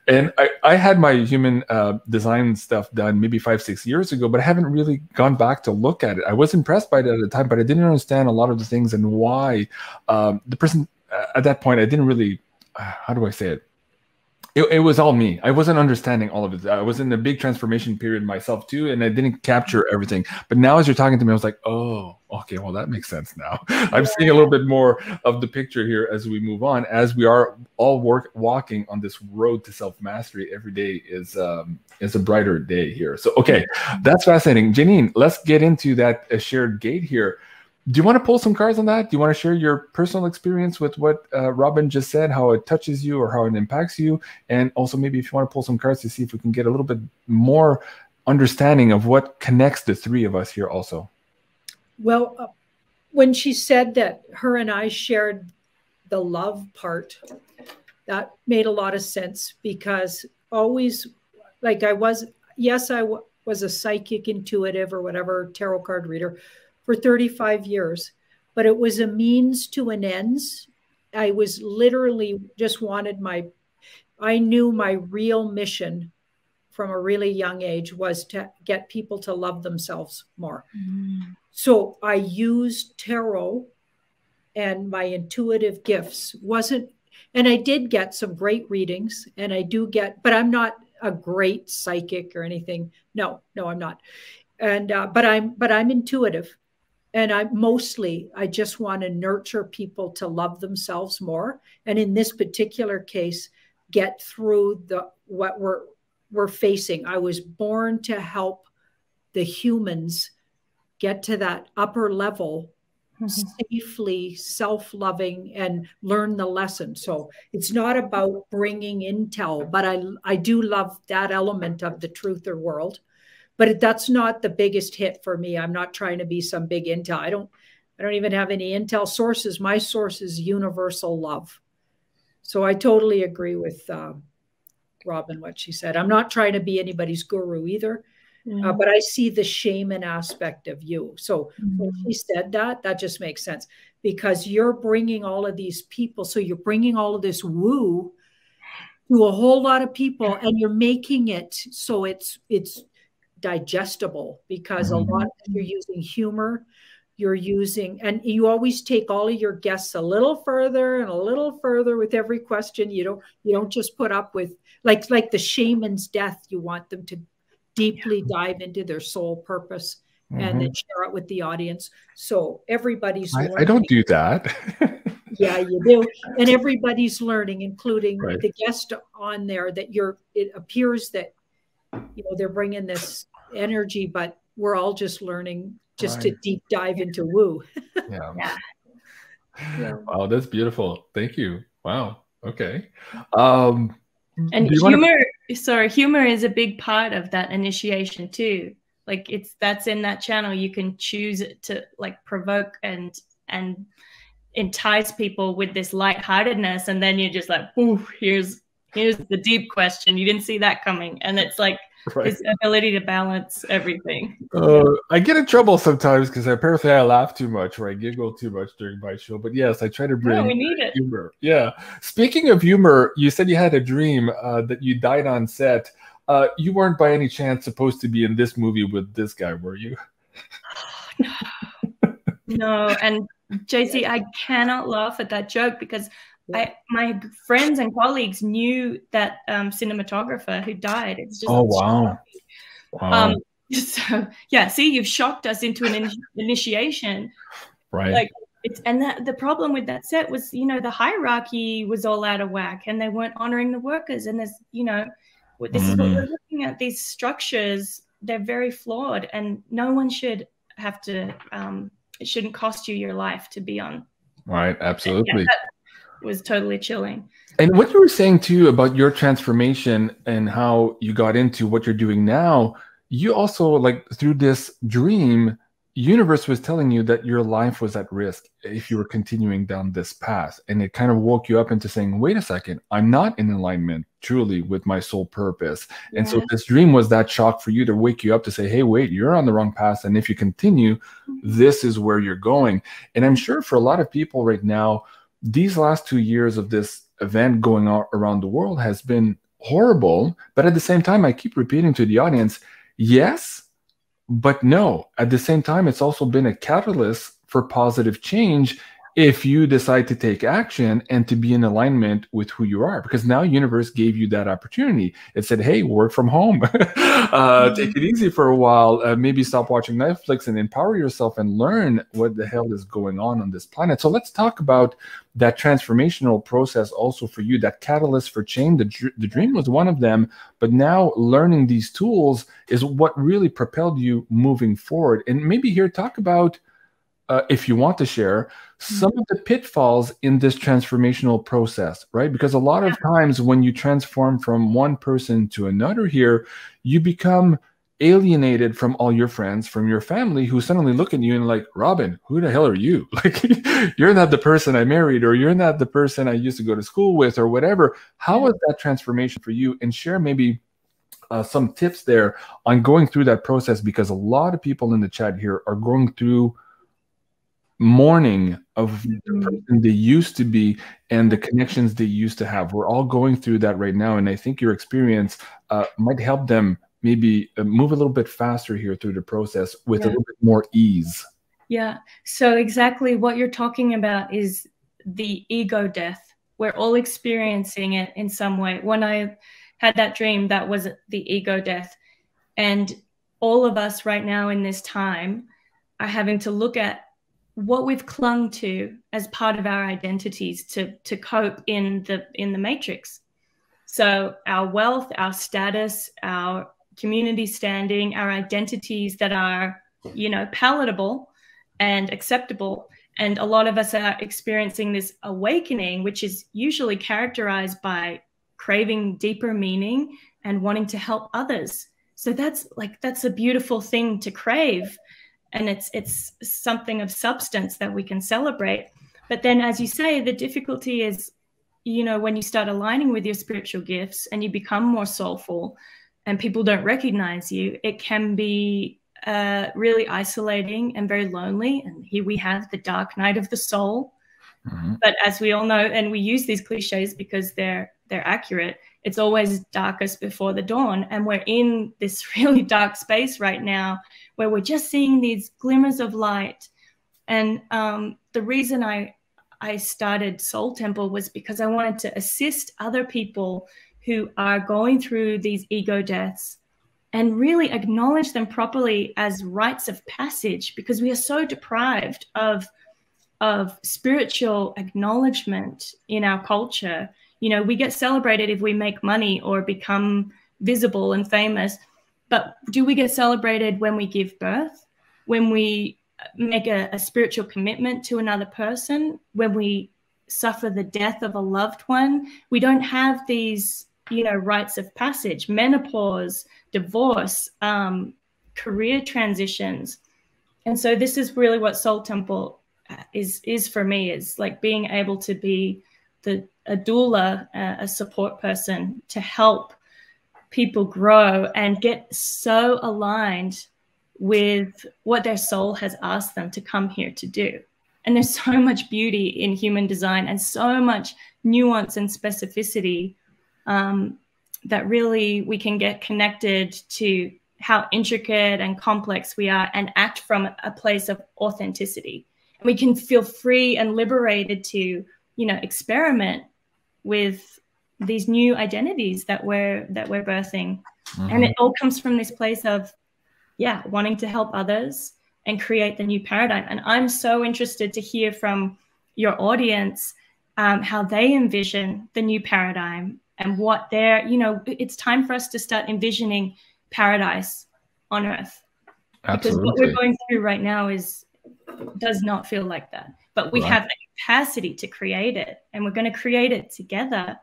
And I had my human design stuff done maybe 5-6 years ago, but I haven't really gone back to look at it. I was impressed by it at the time, but I didn't understand a lot of the things and why the person at that point, I didn't really, how do I say it? It was all me. I wasn't understanding all of it. I was in a big transformation period myself too, and I didn't capture everything. But now as you're talking to me, I was like, oh, okay, well, that makes sense now. I'm seeing a little bit more of the picture here as we move on, as we are all walking on this road to self-mastery. Every day is a brighter day here. So, okay, that's fascinating. Janine, let's get into that shared gate here. Do you want to pull some cards on that? Do you want to share your personal experience with what Robin just said, how it touches you or how it impacts you? And also maybe if you want to pull some cards to see if we can get a little bit more understanding of what connects the three of us here also. Well, when she said that her and I shared the love part, that made a lot of sense, because always, like I was a psychic, intuitive, or whatever, tarot card reader for 35 years, but it was a means to an ends. I was literally just I knew my real mission from a really young age was to get people to love themselves more. So I used tarot and my intuitive gifts. And I did get some great readings, and I do get, but I'm not a great psychic or anything. No, I'm not. And, but I'm intuitive. And I just want to nurture people to love themselves more. And in this particular case, get through what we're facing. I was born to help the humans get to that upper level safely, self-loving, and learn the lesson. So it's not about bringing intel, but I do love that element of the truther world. But that's not the biggest hit for me. I'm not trying to be some big intel. I don't even have any intel sources. My source is universal love. So I totally agree with Robin, what she said. I'm not trying to be anybody's guru either, but I see the shaman aspect of you. So when she said that just makes sense, because you're bringing all of these people. So you're bringing all of this woo to a whole lot of people, and you're making it so it's digestible, because a lot you're using humor, and you always take all of your guests a little further and a little further with every question. You don't just put up with like the shaman's death. You want them to deeply dive into their soul purpose and then share it with the audience. So everybody's I don't do that. Yeah, you do. And everybody's learning, including the guest on there, that it appears that they're bringing this energy, but we're all just learning to deep dive into woo. Yeah. Wow, that's beautiful. Thank you. Wow. Okay. And humor is a big part of that initiation too. Like that's in that channel. You can choose to like provoke and entice people with this lightheartedness, and then you're just like, ooh, here's the deep question. You didn't see that coming, and it's like, Right. his ability to balance everything. I get in trouble sometimes because apparently I laugh too much or I giggle too much during my show. But yes, I try to bring we need it. humor. Yeah. Speaking of humor, you said you had a dream that you died on set. You weren't by any chance supposed to be in this movie with this guy, were you? No, and JC, I cannot laugh at that joke because my friends and colleagues knew that cinematographer who died. It's just wow. So yeah, see, you've shocked us into an initiation, right? Like the problem with that set was, the hierarchy was all out of whack, and they weren't honoring the workers. And there's, this is what we're looking at. These structures, they're very flawed, and no one should have to. It shouldn't cost you your life to be on. Right, absolutely. Yeah, that was totally chilling. And what you were saying too about your transformation and how you got into what you're doing now, you also, like, through this dream, universe was telling you that your life was at risk if you were continuing down this path. And it kind of woke you up into saying, wait a second, I'm not in alignment truly with my soul purpose. Yeah. And so this dream was that shock for you to wake you up to say, hey, wait, you're on the wrong path. And if you continue, this is where you're going. And I'm sure for a lot of people right now, these last 2 years of this event going on around the world has been horrible. But at the same time, I keep repeating to the audience, yes, but no. At the same time, it's also been a catalyst for positive change if you decide to take action and to be in alignment with who you are. Because now universe gave you that opportunity. It said, hey, work from home. Take it easy for a while. Maybe stop watching Netflix and empower yourself and learn what the hell is going on this planet. So let's talk about that transformational process also for you, that catalyst for change. The dream was one of them, but now learning these tools is what really propelled you moving forward. And maybe here, talk about, if you want to share, some of the pitfalls in this transformational process, right? Because a lot of times when you transform from one person to another here, you become alienated from all your friends, from your family, who suddenly look at you and like, Robin, who the hell are you? Like, you're not the person I married, or you're not the person I used to go to school with, or whatever. How was that transformation for you? And share maybe some tips there on going through that process, because a lot of people in the chat here are going through mourning of the person they used to be and the connections they used to have. We're all going through that right now, and I think your experience might help them maybe move a little bit faster here through the process with a little bit more ease. Yeah, so exactly what you're talking about is the ego death. We're all experiencing it in some way. When I had that dream, that was the ego death. And all of us right now in this time are having to look at what we've clung to as part of our identities to cope in the matrix. So our wealth, our status, our community standing, our identities that are, palatable and acceptable. And a lot of us are experiencing this awakening, which is usually characterized by craving deeper meaning and wanting to help others. So that's a beautiful thing to crave. And it's something of substance that we can celebrate. But then, as you say, the difficulty is, when you start aligning with your spiritual gifts and you become more soulful and people don't recognize you, it can be really isolating and very lonely. And here we have the dark night of the soul. But as we all know, and we use these cliches because they're accurate, it's always darkest before the dawn. And we're in this really dark space right now where we're just seeing these glimmers of light. And the reason I started Soul Temple was because I wanted to assist other people who are going through these ego deaths and really acknowledge them properly as rites of passage, because we are so deprived of spiritual acknowledgement in our culture. We get celebrated if we make money or become visible and famous. But do we get celebrated when we give birth, when we make a spiritual commitment to another person, when we suffer the death of a loved one? We don't have these, rites of passage, menopause, divorce, career transitions. And so this is really what Soul Temple is for me, is like being able to be a doula, a support person to help people grow and get so aligned with what their soul has asked them to come here to do. And there's so much beauty in human design and so much nuance and specificity that really we can get connected to how intricate and complex we are and act from a place of authenticity. And we can feel free and liberated to, you know, experiment with these new identities that we're birthing. And it all comes from this place of, yeah, wanting to help others and create the new paradigm. And I'm so interested to hear from your audience how they envision the new paradigm and what they're, you know, it's time for us to start envisioning paradise on earth. Absolutely. Because what we're going through right now does not feel like that. But we have the capacity to create it, and we're going to create it together.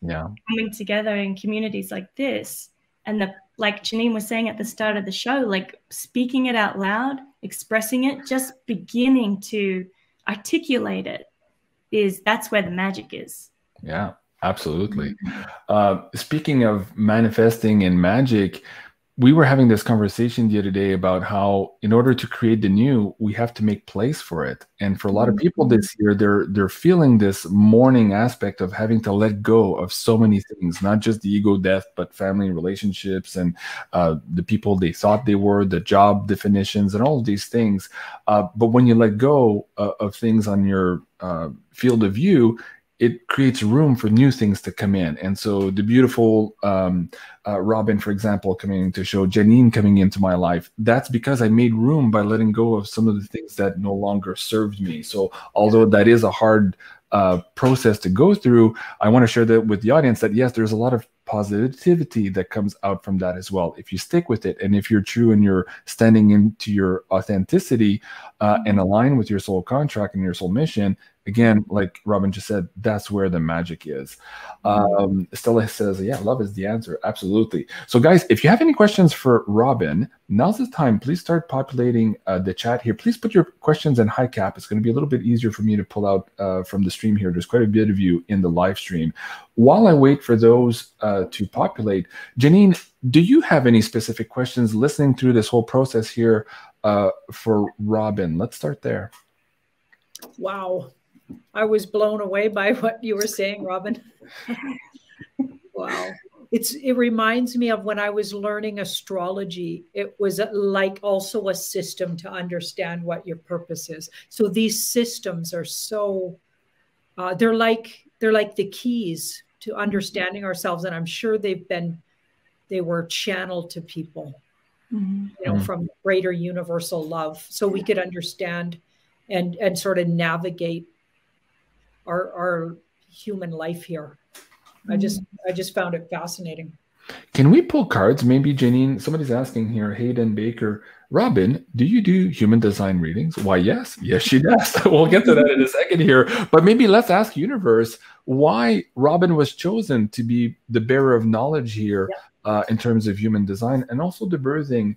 Yeah. Coming together in communities like this. And like Janine was saying at the start of the show, like speaking it out loud, expressing it, just beginning to articulate it, that's where the magic is. Yeah, absolutely. Speaking of manifesting and magic, we were having this conversation the other day about how in order to create the new, we have to make place for it. And for a lot of people this year, they're feeling this mourning aspect of having to let go of so many things, not just the ego death, but family relationships and the people they thought they were, the job definitions and all of these things. But when you let go of things on your field of view, it creates room for new things to come in. And so the beautiful Robin, for example, coming into show, Janine coming into my life, that's because I made room by letting go of some of the things that no longer served me. So although that is a hard process to go through, I want to share that with the audience that yes, there's a lot of positivity that comes out from that as well. If you stick with it, and if you're true and you're standing into your authenticity and align with your soul contract and your soul mission, again, like Robin just said, that's where the magic is. Stella says, yeah, love is the answer. Absolutely. So guys, if you have any questions for Robin, now's the time. Please start populating the chat here. Please put your questions in high cap. It's going to be a little bit easier for me to pull out from the stream here. There's quite a bit of you in the live stream. While I wait for those to populate, Janine, do you have any specific questions listening through this whole process here for Robin? Let's start there. Wow. I was blown away by what you were saying, Robin. Wow. It reminds me of when I was learning astrology. It was like also a system to understand what your purpose is. So these systems are so, they're like the keys to understanding ourselves. And I'm sure they were channeled to people, you know, from greater universal love. So we could understand and sort of navigate our human life here. I just found it fascinating. Can we pull cards? Maybe Janine, somebody's asking here, Hayden Baker, Robin, do you do human design readings? Why, yes. Yes, she does. We'll get to that in a second here. But maybe let's ask Universe why Robin was chosen to be the bearer of knowledge here in terms of human design and also the birthing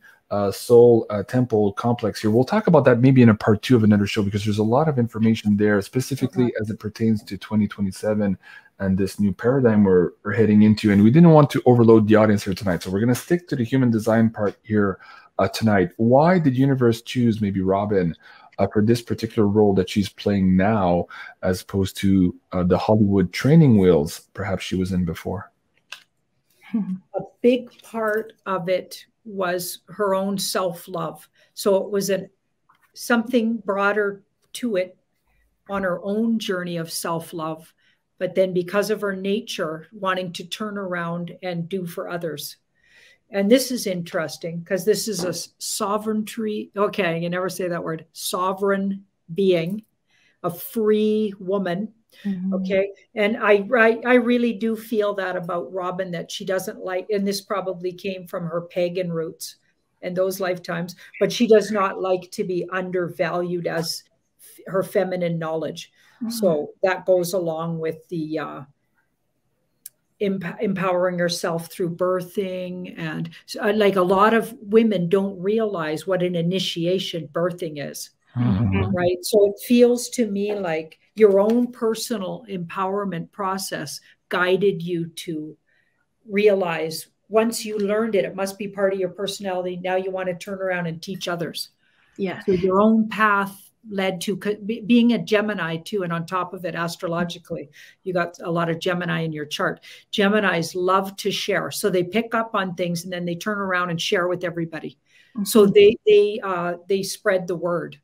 soul temple complex here. We'll talk about that maybe in a part 2 of another show because there's a lot of information there, specifically as it pertains to 2027 and this new paradigm we're heading into. And we didn't want to overload the audience here tonight. So we're going to stick to the human design part here tonight. Why did Universe choose maybe Robin for this particular role that she's playing now, as opposed to the Hollywood training wheels perhaps she was in before? A big part of it was her own self-love. So it was something broader to it on her own journey of self-love, but then because of her nature, wanting to turn around and do for others. And this is interesting because this is a sovereignty. Okay, you never say that word. Sovereign being, a free woman. Okay. And I really do feel that about Robin, that she doesn't like, and this probably came from her pagan roots and those lifetimes, but she does not like to be undervalued as her feminine knowledge. So that goes along with the empowering herself through birthing. And like a lot of women don't realize what an initiation birthing is. Right. So it feels to me like your own personal empowerment process guided you to realize once you learned it, it must be part of your personality. Now you want to turn around and teach others. Yeah. So your own path led to being a Gemini too. And on top of it, astrologically, you got a lot of Gemini in your chart. Geminis love to share. So they pick up on things and then they turn around and share with everybody. So they spread the word.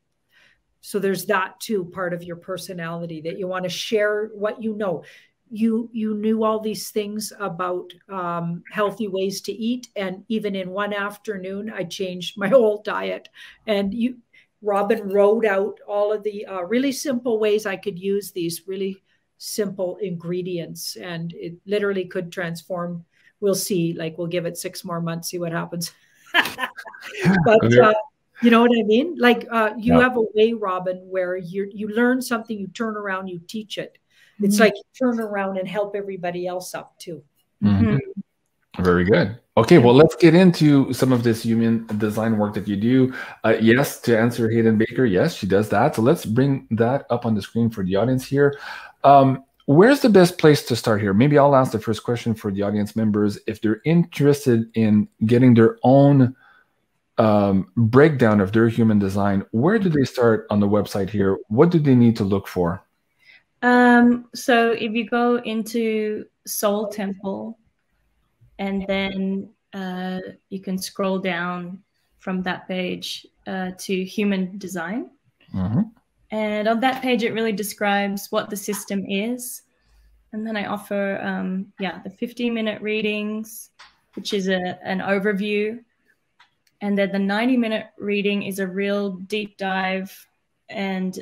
So there's that too, part of your personality, that you want to share what you know. You knew all these things about healthy ways to eat. And even in one afternoon, I changed my whole diet. And Robin wrote out all of the really simple ways I could use these really simple ingredients. And it literally could transform. We'll see, like we'll give it 6 more months, see what happens. But you know what I mean? Like you have a way, Robin, where you learn something, you turn around, you teach it. It's like you turn around and help everybody else up too. Very good. Okay, well, let's get into some of this human design work that you do. Yes, to answer Hayden Baker, yes, she does that. So let's bring that up on the screen for the audience here. Where's the best place to start here? Maybe I'll ask the first question for the audience members. If they're interested in getting their own breakdown of their human design, where do they start on the website here? What do they need to look for? So if you go into Soul Temple, and then you can scroll down from that page to human design. And on that page, it really describes what the system is. And then I offer, the 15-minute readings, which is an overview. And then the 90-minute reading is a real deep dive. And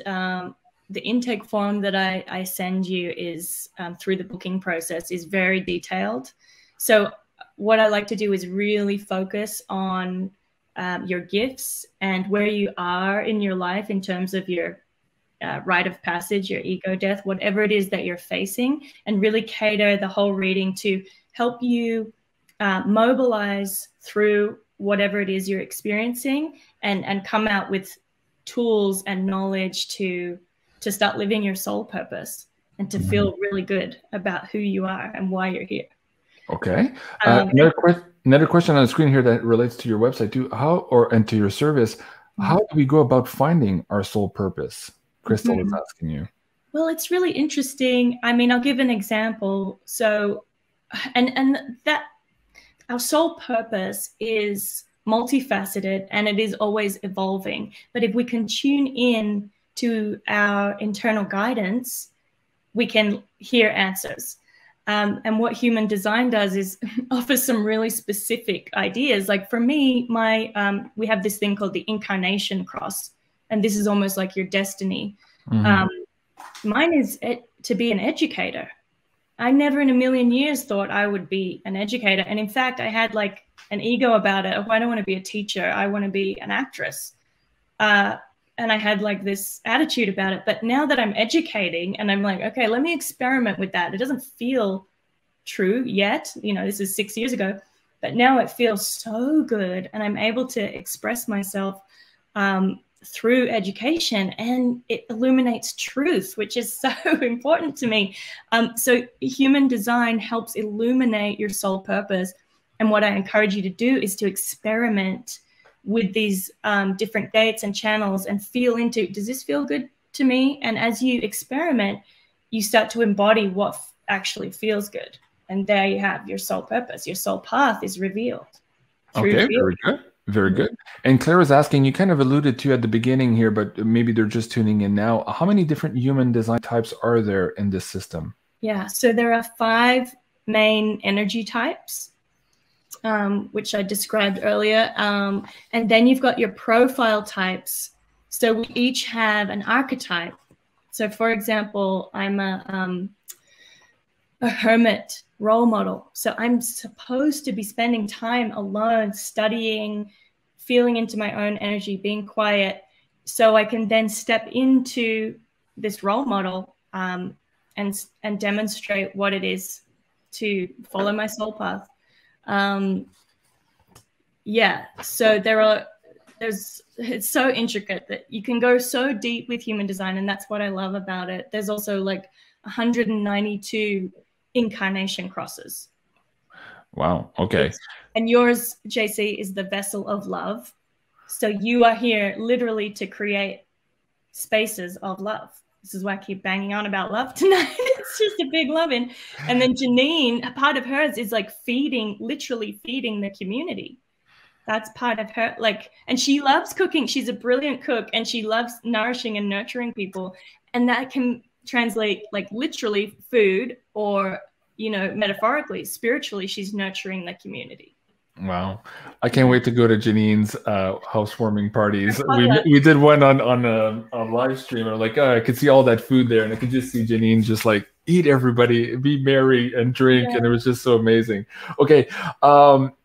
the intake form that I send you is through the booking process is very detailed. So what I like to do is really focus on your gifts and where you are in your life in terms of your rite of passage, your ego death, whatever it is that you're facing, and really cater the whole reading to help you mobilize through whatever it is you're experiencing and come out with tools and knowledge to start living your soul purpose and to feel really good about who you are and why you're here. Okay. Another question on the screen here that relates to your website too. And to your service, how do we go about finding our soul purpose? Crystal is asking you. Well, it's really interesting. I mean, I'll give an example. So, and that our soul purpose is multifaceted and it is always evolving. But if we can tune in to our internal guidance, we can hear answers. And what human design does is offer some really specific ideas. Like for me, we have this thing called the incarnation cross, and this is almost like your destiny. Mine is to be an educator. I never in a million years thought I would be an educator. And in fact, I had like an ego about it. Oh, I don't want to be a teacher. I want to be an actress. And I had like this attitude about it. But now that I'm educating and I'm like, okay, let me experiment with that. It doesn't feel true yet. You know, this is 6 years ago, but now it feels so good. And I'm able to express myself through education, and it illuminates truth, which is so important to me. So human design helps illuminate your soul purpose. And what I encourage you to do is to experiment with these different gates and channels and feel into, does this feel good to me? And as you experiment, you start to embody what actually feels good. And there you have your soul purpose. Your soul path is revealed. Okay, very good. Very good. And Claire is asking, you kind of alluded to at the beginning here, but maybe they're just tuning in now. How many different human design types are there in this system? Yeah, so there are 5 main energy types, which I described earlier. And then you've got your profile types. So we each have an archetype. So for example, I'm a hermit role model. So I'm supposed to be spending time alone, studying, feeling into my own energy, being quiet, so I can then step into this role model and demonstrate what it is to follow my soul path. Yeah, so it's so intricate that you can go so deep with human design, and that's what I love about it. There's also like 192 incarnation crosses. Wow. Okay. And yours, JC, is the vessel of love. So you are here literally to create spaces of love. This is why I keep banging on about love tonight. It's just a big loving. And then Janine, a part of hers is like feeding, literally feeding the community. That's part of her, like, and she loves cooking. She's a brilliant cook, and she loves nourishing and nurturing people. And that can translate like literally food, or, you know, metaphorically, spiritually, she's nurturing the community. Wow. I can't wait to go to Janine's housewarming parties. We did one on a live stream. And like, I could see all that food there, and I could just see Janine just like, eat, everybody, be merry and drink. Yeah. And it was just so amazing. Okay.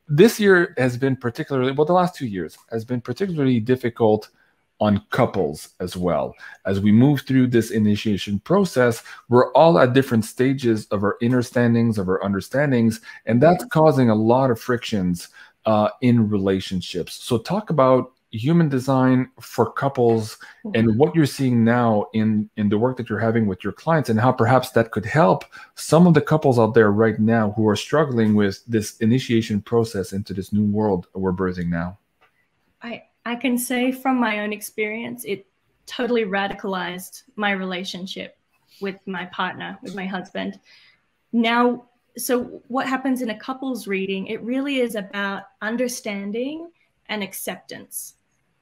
This year has been particularly, well, the last 2 years has been particularly difficult on couples as well. As we move through this initiation process, we're all at different stages of our understandings, and that's causing a lot of frictions in relationships. So talk about human design for couples and what you're seeing now in the work that you're having with your clients, and how perhaps that could help some of the couples out there right now who are struggling with this initiation process into this new world we're birthing now. I can say from my own experience, it totally radicalized my relationship with my partner, with my husband. Now, so what happens in a couples reading, it really is about understanding and acceptance.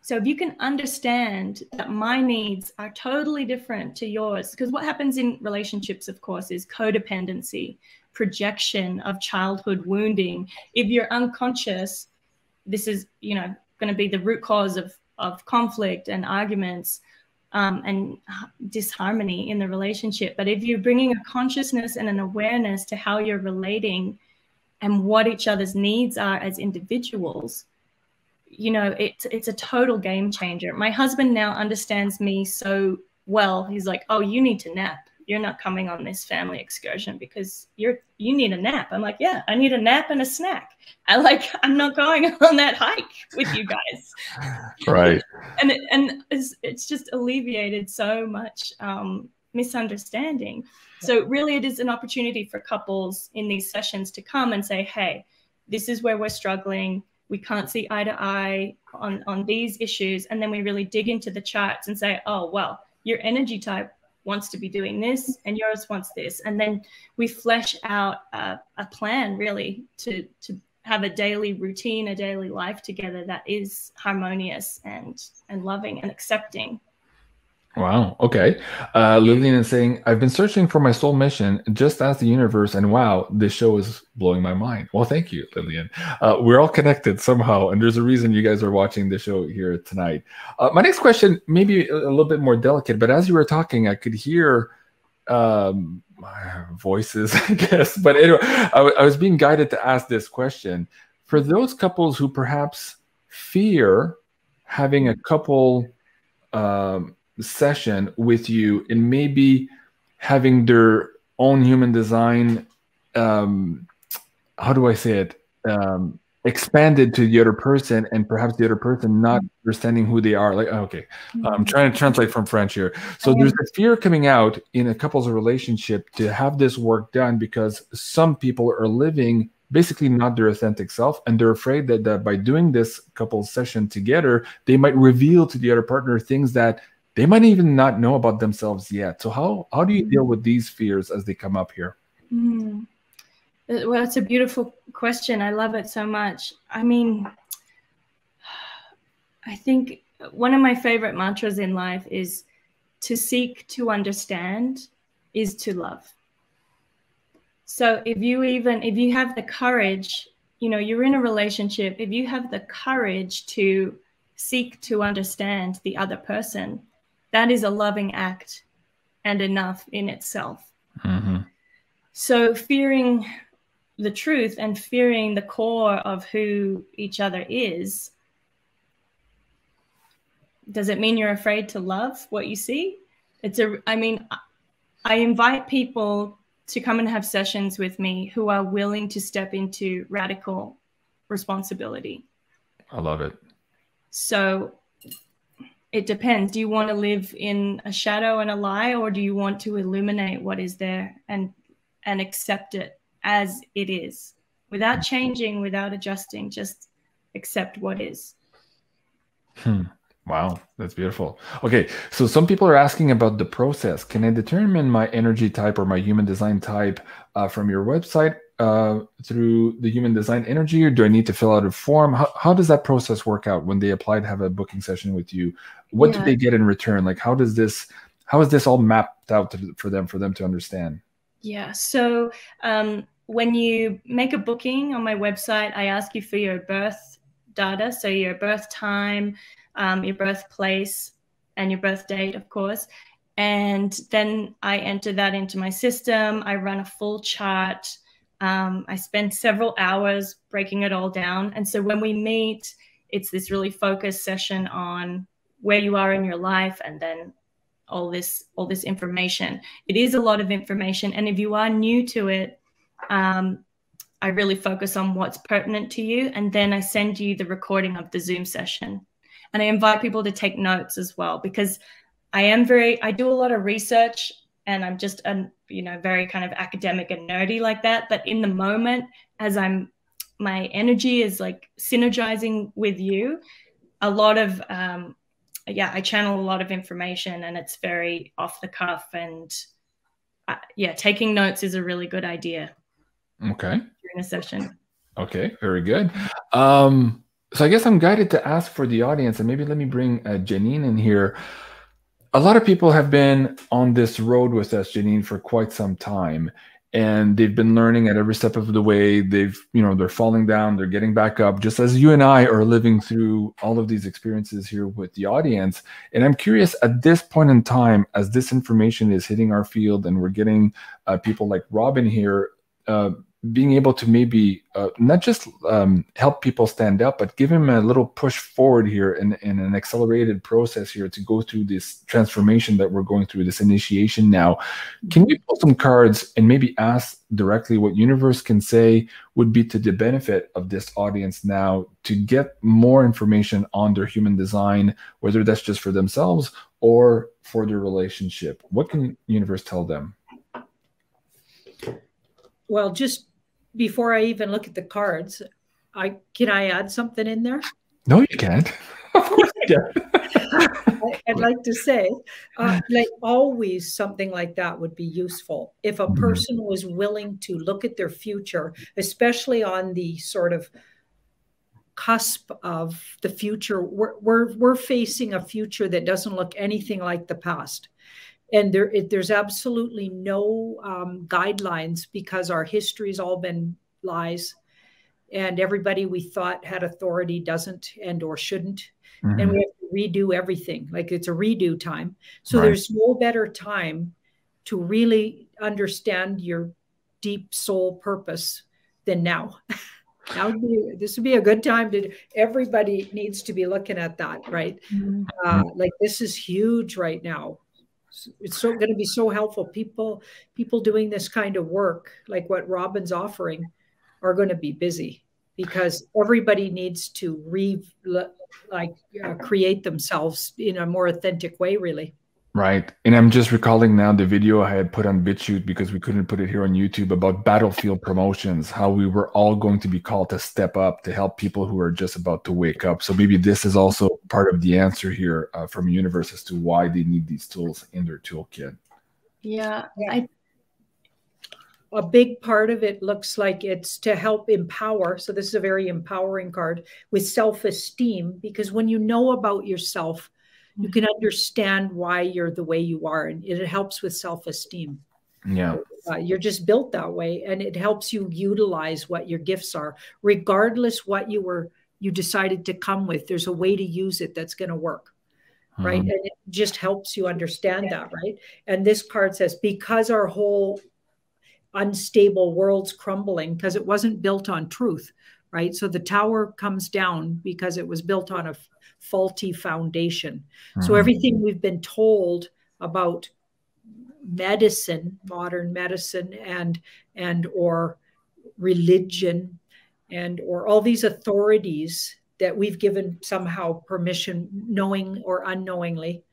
So if you can understand that my needs are totally different to yours, because what happens in relationships, of course, is codependency, projection of childhood wounding. If you're unconscious, this is, you know, going to be the root cause of conflict and arguments and disharmony in the relationship. But if you're bringing a consciousness and an awareness to how you're relating and what each other's needs are as individuals, you know, it's a total game changer. My husband now understands me so well. He's like, oh, you need to nap. You're not coming on this family excursion because you need a nap. I'm like, yeah, I need a nap and a snack. I'm not going on that hike with you guys. Right. and it's just alleviated so much misunderstanding. So really it is an opportunity for couples in these sessions to come and say, hey, this is where we're struggling. We can't see eye to eye on these issues. And then we really dig into the charts and say, oh, well, your energy type wants to be doing this and yours wants this. And then we flesh out a plan really to have a daily routine, a daily life together that is harmonious and loving and accepting. Wow. Okay. Lillian is saying, I've been searching for my soul mission, just as the universe, and wow, this show is blowing my mind. Well, thank you, Lillian. We're all connected somehow, and there's a reason you guys are watching the show here tonight. My next question, maybe a little bit more delicate, but as you were talking, I could hear voices, I guess. But anyway, I was being guided to ask this question. For those couples who perhaps fear having a couple session with you and maybe having their own human design, how do I say it, expanded to the other person, and perhaps the other person not understanding who they are. Like, okay, I'm trying to translate from French here. So there's a fear coming out in a couple's relationship to have this work done because some people are living basically not their authentic self, and they're afraid that by doing this couple session together, they might reveal to the other partner things that they might even not know about themselves yet. So how do you deal with these fears as they come up here? Well, it's a beautiful question. I love it so much. I mean, I think one of my favorite mantras in life is to seek to understand is to love. So if you have the courage, you know, you're in a relationship, if you have the courage to seek to understand the other person, that is a loving act and enough in itself. So fearing the truth and fearing the core of who each other is, does it mean you're afraid to love what you see? I mean, I invite people to come and have sessions with me who are willing to step into radical responsibility. I love it. So it depends. Do you want to live in a shadow and a lie, or do you want to illuminate what is there and accept it as it is? without changing, without adjusting, just accept what is. Wow, that's beautiful. Okay, so some people are asking about the process. Can I determine my energy type or my human design type from your website through the human design energy, or do I need to fill out a form? How does that process work out when they apply to have a booking session with you? What do they get in return? Like, how is this all mapped out for them to understand? Yeah, so when you make a booking on my website, I ask you for your birth data, so your birth time, your birthplace, and your birth date, of course. And then I enter that into my system. I run a full chart. I spend several hours breaking it all down. And so when we meet, it's this really focused session on where you are in your life, and then all this information. It is a lot of information. And if you are new to it, I really focus on what's pertinent to you. And then I send you the recording of the Zoom session. And I invite people to take notes as well, because I do a lot of research, and I'm just, very kind of academic and nerdy like that. But in the moment, as my energy is like synergizing with you, a lot of, I channel a lot of information, and it's very off the cuff, and taking notes is a really good idea. Okay. During a session. Okay, very good. So I guess I'm guided to ask for the audience, and maybe let me bring Janine in here. A lot of people have been on this road with us, Janine, for quite some time, and they've been learning at every step of the way. They're falling down, they're getting back up, just as you and I are living through all of these experiences here with the audience. And I'm curious, at this point in time, as this information is hitting our field and we're getting people like Robin here, being able to maybe not just help people stand up, but give them a little push forward here in an accelerated process here to go through this transformation that we're going through, this initiation now. Can you pull some cards and maybe ask directly what universe can say would be to the benefit of this audience now to get more information on their human design, whether that's just for themselves or for their relationship? What can universe tell them? Well, just before I even look at the cards, can I add something in there? No, you can't. Of course you can. I'd like to say, like always, something like that would be useful. If a person was willing to look at their future, especially on the sort of cusp of the future, we're facing a future that doesn't look anything like the past. And there's absolutely no guidelines, because our history's all been lies, and everybody we thought had authority doesn't and or shouldn't. And we have to redo everything. Like, it's a redo time. So there's no better time to really understand your deep soul purpose than now. This would be a good time everybody needs to be looking at that, right? Like, this is huge right now. It's going to be so helpful. People doing this kind of work, like what Robin's offering, are going to be busy, because everybody needs to create themselves in a more authentic way, really. Right. And I'm just recalling now the video I had put on BitChute, because we couldn't put it here on YouTube, about battlefield promotions, how we were all going to be called to step up to help people who are just about to wake up. So maybe this is also part of the answer here from universe as to why they need these tools in their toolkit. Yeah. A big part of it looks like it's to help empower. So this is a very empowering card with self-esteem, because when you know about yourself, you can understand why you're the way you are, and it helps with self-esteem. Yeah. You're just built that way, and it helps you utilize what your gifts are, regardless what you decided to come with. There's a way to use it that's going to work, right? And it just helps you understand that, right? And this card says, because our whole unstable world's crumbling, because it wasn't built on truth, right? So the tower comes down because it was built on a faulty foundation. So everything we've been told about medicine, modern medicine, and or religion, and or all these authorities that we've given somehow permission, knowing or unknowingly,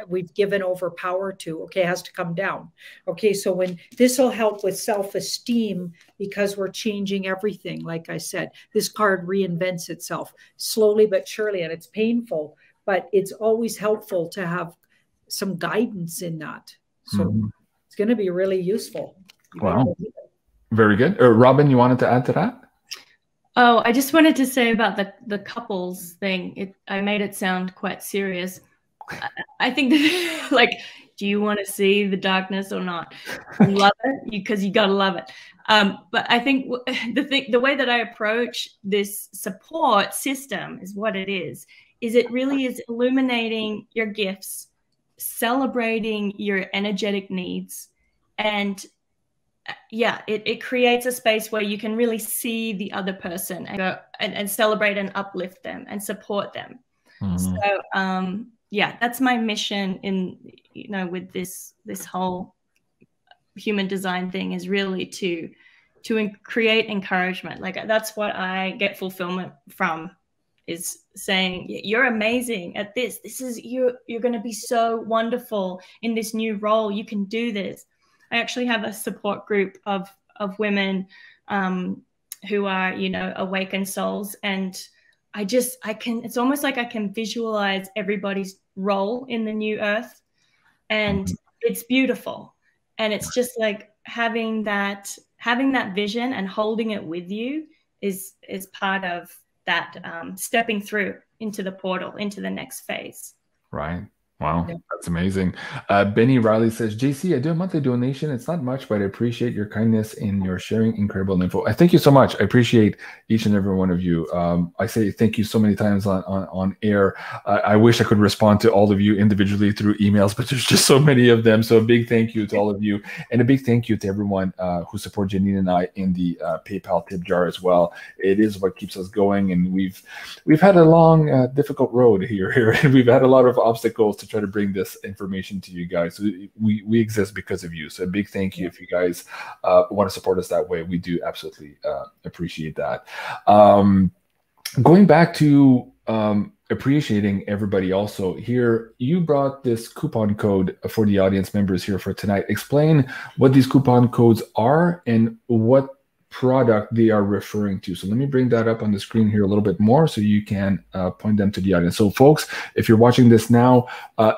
we've given over power to. Okay, it has to come down. Okay, so when this will help with self-esteem, because we're changing everything. Like I said, this card reinvents itself slowly but surely, and it's painful, but it's always helpful to have some guidance in that. So it's going to be really useful. Wow. Very good. Robin, you wanted to add to that? Oh, I just wanted to say about the couples thing. I made it sound quite serious. I think that, like, do you want to see the darkness or not? You love it because you gotta love it. But I think the way that I approach this support system is what it is it really is illuminating your gifts, celebrating your energetic needs, and yeah, it creates a space where you can really see the other person and go and celebrate and uplift them and support them. So yeah, that's my mission in, with this whole human design thing, is really to create encouragement. Like, that's what I get fulfillment from, is saying, you're amazing at this. This is, you're going to be so wonderful in this new role. You can do this. I actually have a support group of women who are, awakened souls. And it's almost like I can visualize everybody's role in the new earth. And it's beautiful. And it's just like having that vision and holding it with you is part of that stepping through into the portal, into the next phase. Right. Wow, that's amazing. Benny Riley says, JC, I do a monthly donation. It's not much, but I appreciate your kindness in your sharing incredible info. I thank you so much. I appreciate each and every one of you. I say thank you so many times on air. I wish I could respond to all of you individually through emails, but there's just so many of them. So a big thank you to all of you, and a big thank you to everyone who support Janine and I in the PayPal tip jar as well. It is what keeps us going, and we've had a long, difficult road here, and we've had a lot of obstacles to try to bring this information to you guys. So we exist because of you. So a big thank you if you guys want to support us that way. We do absolutely appreciate that. Going back to appreciating everybody also here, you brought this coupon code for the audience members here for tonight. Explain what these coupon codes are and what product they are referring to. So let me bring that up on the screen here a little bit more so you can point them to the audience. So folks, if you're watching this now,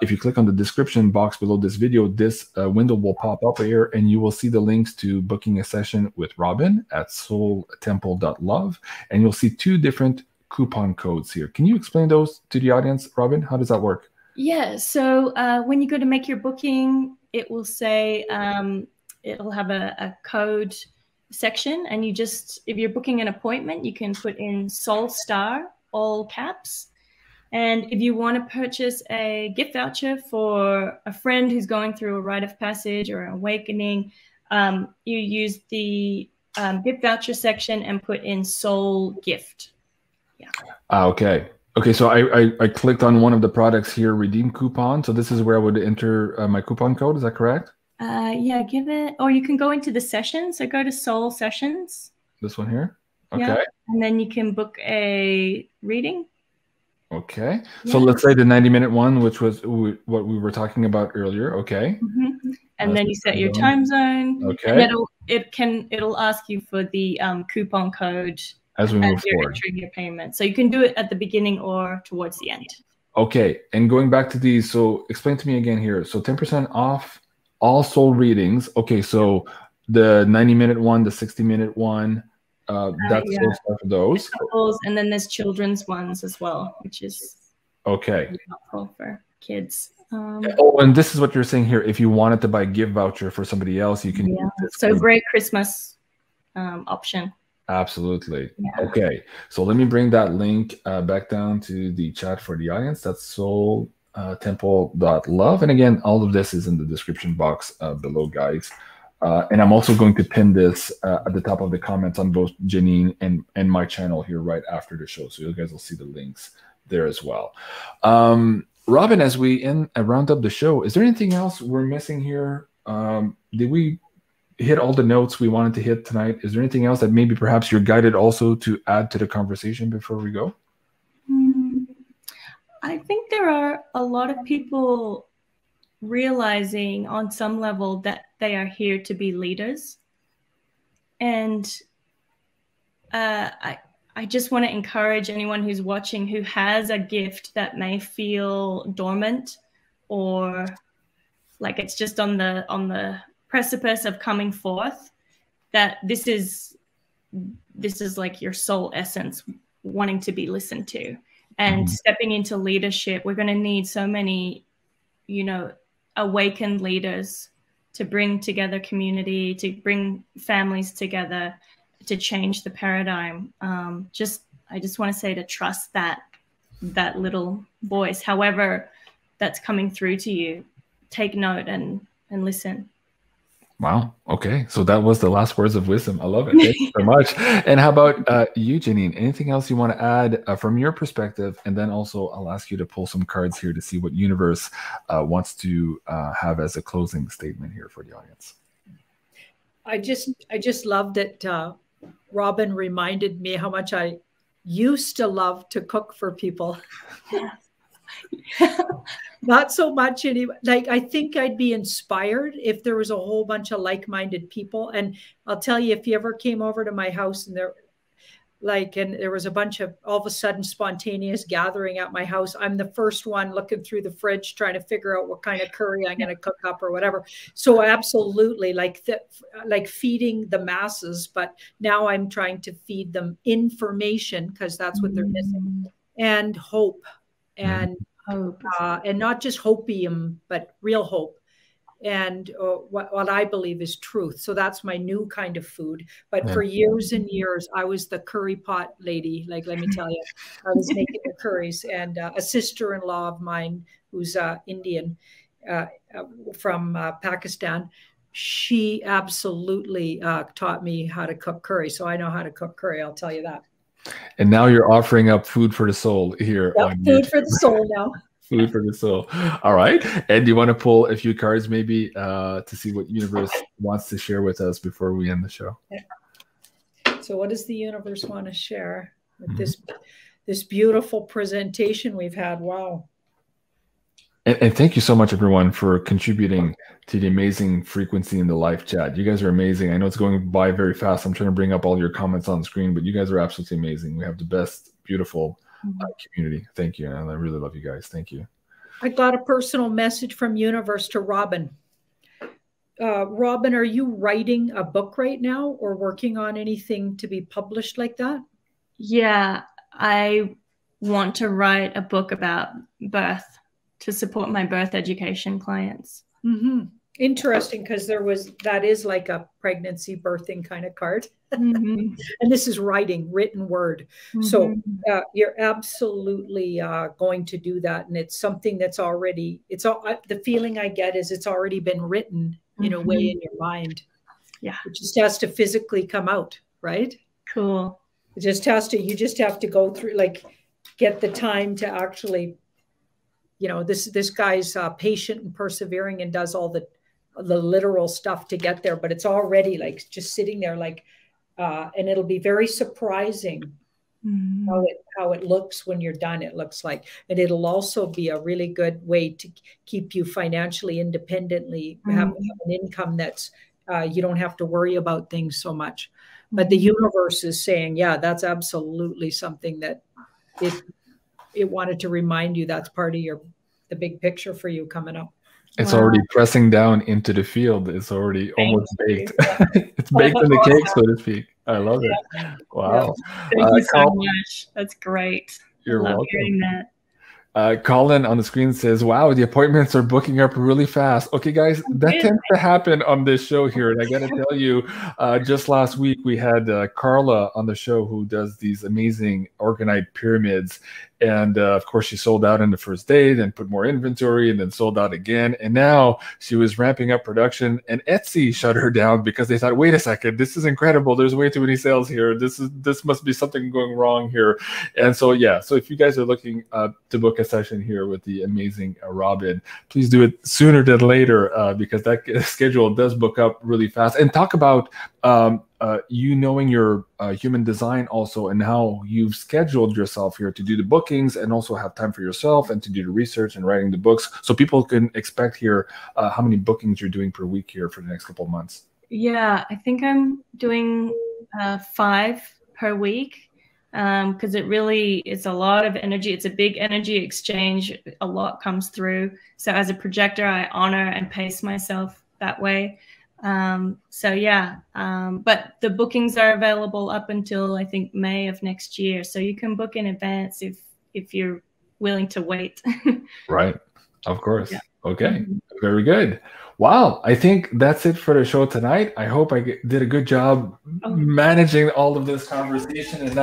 if you click on the description box below this video, this window will pop up here, and you will see the links to booking a session with Robin at soultemple.love, and you'll see 2 different coupon codes here. Can you explain those to the audience, Robin? How does that work? Yeah, so when you go to make your booking, it will say, it'll have a code section, and you just, if you're booking an appointment, you can put in Soul Star, all caps. And if you want to purchase a gift voucher for a friend who's going through a rite of passage or an awakening, you use the gift voucher section and put in Soul Gift. Yeah. Okay. Okay, so I clicked on one of the products here, redeem coupon. So this is where I would enter my coupon code. Is that correct? Yeah, give it, or you can go into the session. So go to Soul Sessions. This one here? Okay. Yeah, and then you can book a reading. Okay. Yeah. So let's say the 90-minute one, which was what we were talking about earlier. Okay. And then you set your time zone. Okay. And it'll ask you for the coupon code as we move you're forward. Entering your payment. So you can do it at the beginning or towards the end. Okay. And going back to these, so explain to me again here. So 10% off all soul readings. Okay, so the 90-minute one, the 60-minute one, that's for those. Couples, and then there's children's ones as well, which is okay. Helpful for kids. Oh, and this is what you're saying here. If you wanted to buy a gift voucher for somebody else, you can. Yeah. So great Christmas option. Absolutely. Yeah. Okay, so let me bring that link back down to the chat for the audience. That's soul. Temple.love, and again, all of this is in the description box below, guys. And I'm also going to pin this at the top of the comments on both Janine and my channel here right after the show, so you guys will see the links there as well. Robin, as we round up the show, is there anything else we're missing here? Did we hit all the notes we wanted to hit tonight? Is there anything else that maybe perhaps you're guided also to add to the conversation before we go? I think there are a lot of people realizing on some level that they are here to be leaders. And I just want to encourage anyone who's watching who has a gift that may feel dormant or like it's just on the precipice of coming forth, that this is like your soul essence wanting to be listened to. And stepping into leadership, we're going to need so many, you know, awakened leaders to bring together community, to bring families together, to change the paradigm. I just want to say to trust that little voice, however that's coming through to you. Take note and listen. Wow. Okay. So that was the last words of wisdom. I love it. Thank you so much. And how about you, Janine? Anything else you want to add from your perspective? And then also I'll ask you to pull some cards here to see what universe wants to have as a closing statement here for the audience. I just loved that Robin reminded me how much I used to love to cook for people. Not so much anymore. Like, I think I'd be inspired if there was a whole bunch of like-minded people. And I'll tell you, if you ever came over to my house and there was a bunch of all of a sudden spontaneous gathering at my house, I'm the first one looking through the fridge trying to figure out what kind of curry I'm going to cook up or whatever. So absolutely, like feeding the masses, but now I'm trying to feed them information because that's what they're missing, and hope. And and not just hopium, but real hope, and what I believe is truth. So that's my new kind of food. But for years and years, I was the curry pot lady. Like, let me tell you, I was making the curries. And a sister-in-law of mine, who's Indian from Pakistan, she absolutely taught me how to cook curry. So I know how to cook curry. I'll tell you that. And now you're offering up food for the soul here. Yep, food for the soul now. Food for the soul. All right. And do you want to pull a few cards maybe to see what universe wants to share with us before we end the show? So what does the universe want to share with this beautiful presentation we've had? Wow. And thank you so much, everyone, for contributing to the amazing frequency in the live chat. You guys are amazing. I know it's going by very fast. I'm trying to bring up all your comments on screen, but you guys are absolutely amazing. We have the best, beautiful community. Thank you. And I really love you guys. Thank you. I got a personal message from Universe to Robin. Robin, are you writing a book right now or working on anything to be published like that? Yeah, I want to write a book about birth, to support my birth education clients. Interesting, because that is like a pregnancy birthing kind of card. And this is written word. So you're absolutely going to do that. And it's something that's already, the feeling I get is it's already been written in a way in your mind. Yeah. It just has to physically come out, right? Cool. It just has to, you just have to go through, like, get the time to actually, you know, this guy's patient and persevering and does all the literal stuff to get there, but it's already like just sitting there, like, and it'll be very surprising how it looks when you're done. It looks like, and it'll also be a really good way to keep you financially independently, have an income that's you don't have to worry about things so much. But the universe is saying, yeah, that's absolutely something that it wanted to remind you that's part of the big picture for you coming up. It's already pressing down into the field. It's already almost baked. It's baked in the cake, so to speak. I love it. Wow. Thank you so much. That's great. You're welcome. Hearing that. Colin on the screen says, wow, the appointments are booking up really fast. Okay, guys, that tends to happen on this show here. And I got to tell you, just last week, we had Carla on the show who does these amazing orgonite pyramids. And of course, she sold out in the first day, then put more inventory, and then sold out again. And now she was ramping up production, and Etsy shut her down because they thought, wait a second, this is incredible. There's way too many sales here. This must be something going wrong here. And so, yeah, so if you guys are looking to book a session here with the amazing Robin, please do it sooner than later because that schedule does book up really fast. And talk about you knowing your human design also, and how you've scheduled yourself here to do the bookings and also have time for yourself and to do the research and writing the books, so people can expect here how many bookings you're doing per week here for the next couple of months. Yeah, I think I'm doing 5 per week, because it really is a lot of energy. It's a big energy exchange. A lot comes through. So as a projector, I honor and pace myself that way. So yeah, but the bookings are available up until I think May of next year. So you can book in advance if you're willing to wait. Right. Of course. Yeah. Okay. Very good. Wow. I think that's it for the show tonight. I hope I did a good job managing all of this conversation and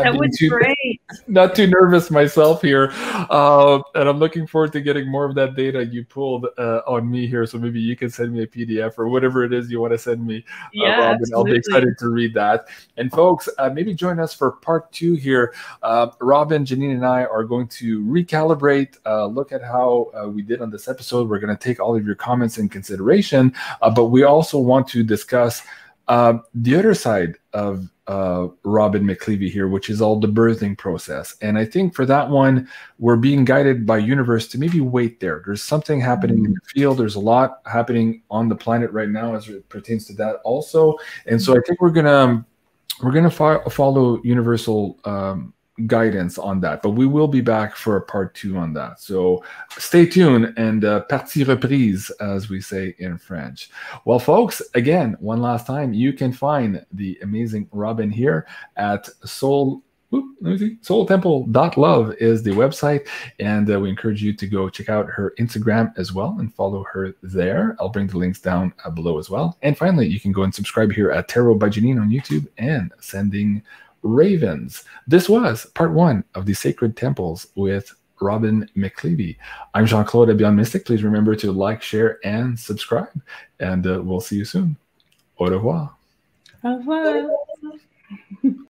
not too nervous myself here. And I'm looking forward to getting more of that data you pulled on me here. So maybe you can send me a PDF or whatever it is you want to send me. Yeah, Robin. I'll be excited to read that. And folks, maybe join us for part 2 here. Robin, Janine, and I are going to recalibrate, look at how we did on this episode. We're going to take all of your comments in consideration. But we also want to discuss the other side of Robin McLeavy here, which is all the birthing process. And I think for that one, we're being guided by universe to maybe wait there. There's something happening in the field. There's a lot happening on the planet right now as it pertains to that also. And so I think we're gonna follow universal guidance on that, but we will be back for a part 2 on that. So stay tuned and partie reprise, as we say in French. Well, folks, again, one last time, you can find the amazing Robin here at soultemple.love is the website, and we encourage you to go check out her Instagram as well and follow her there. I'll bring the links down below as well. And finally, you can go and subscribe here at Tarot by Janine on YouTube and Sending Ravens. This was part 1 of the Sacred Temples with Robin McLeavy. I'm Jean-Claude at Beyond Mystic. Please remember to like, share, and subscribe. And we'll see you soon. Au revoir. Au revoir.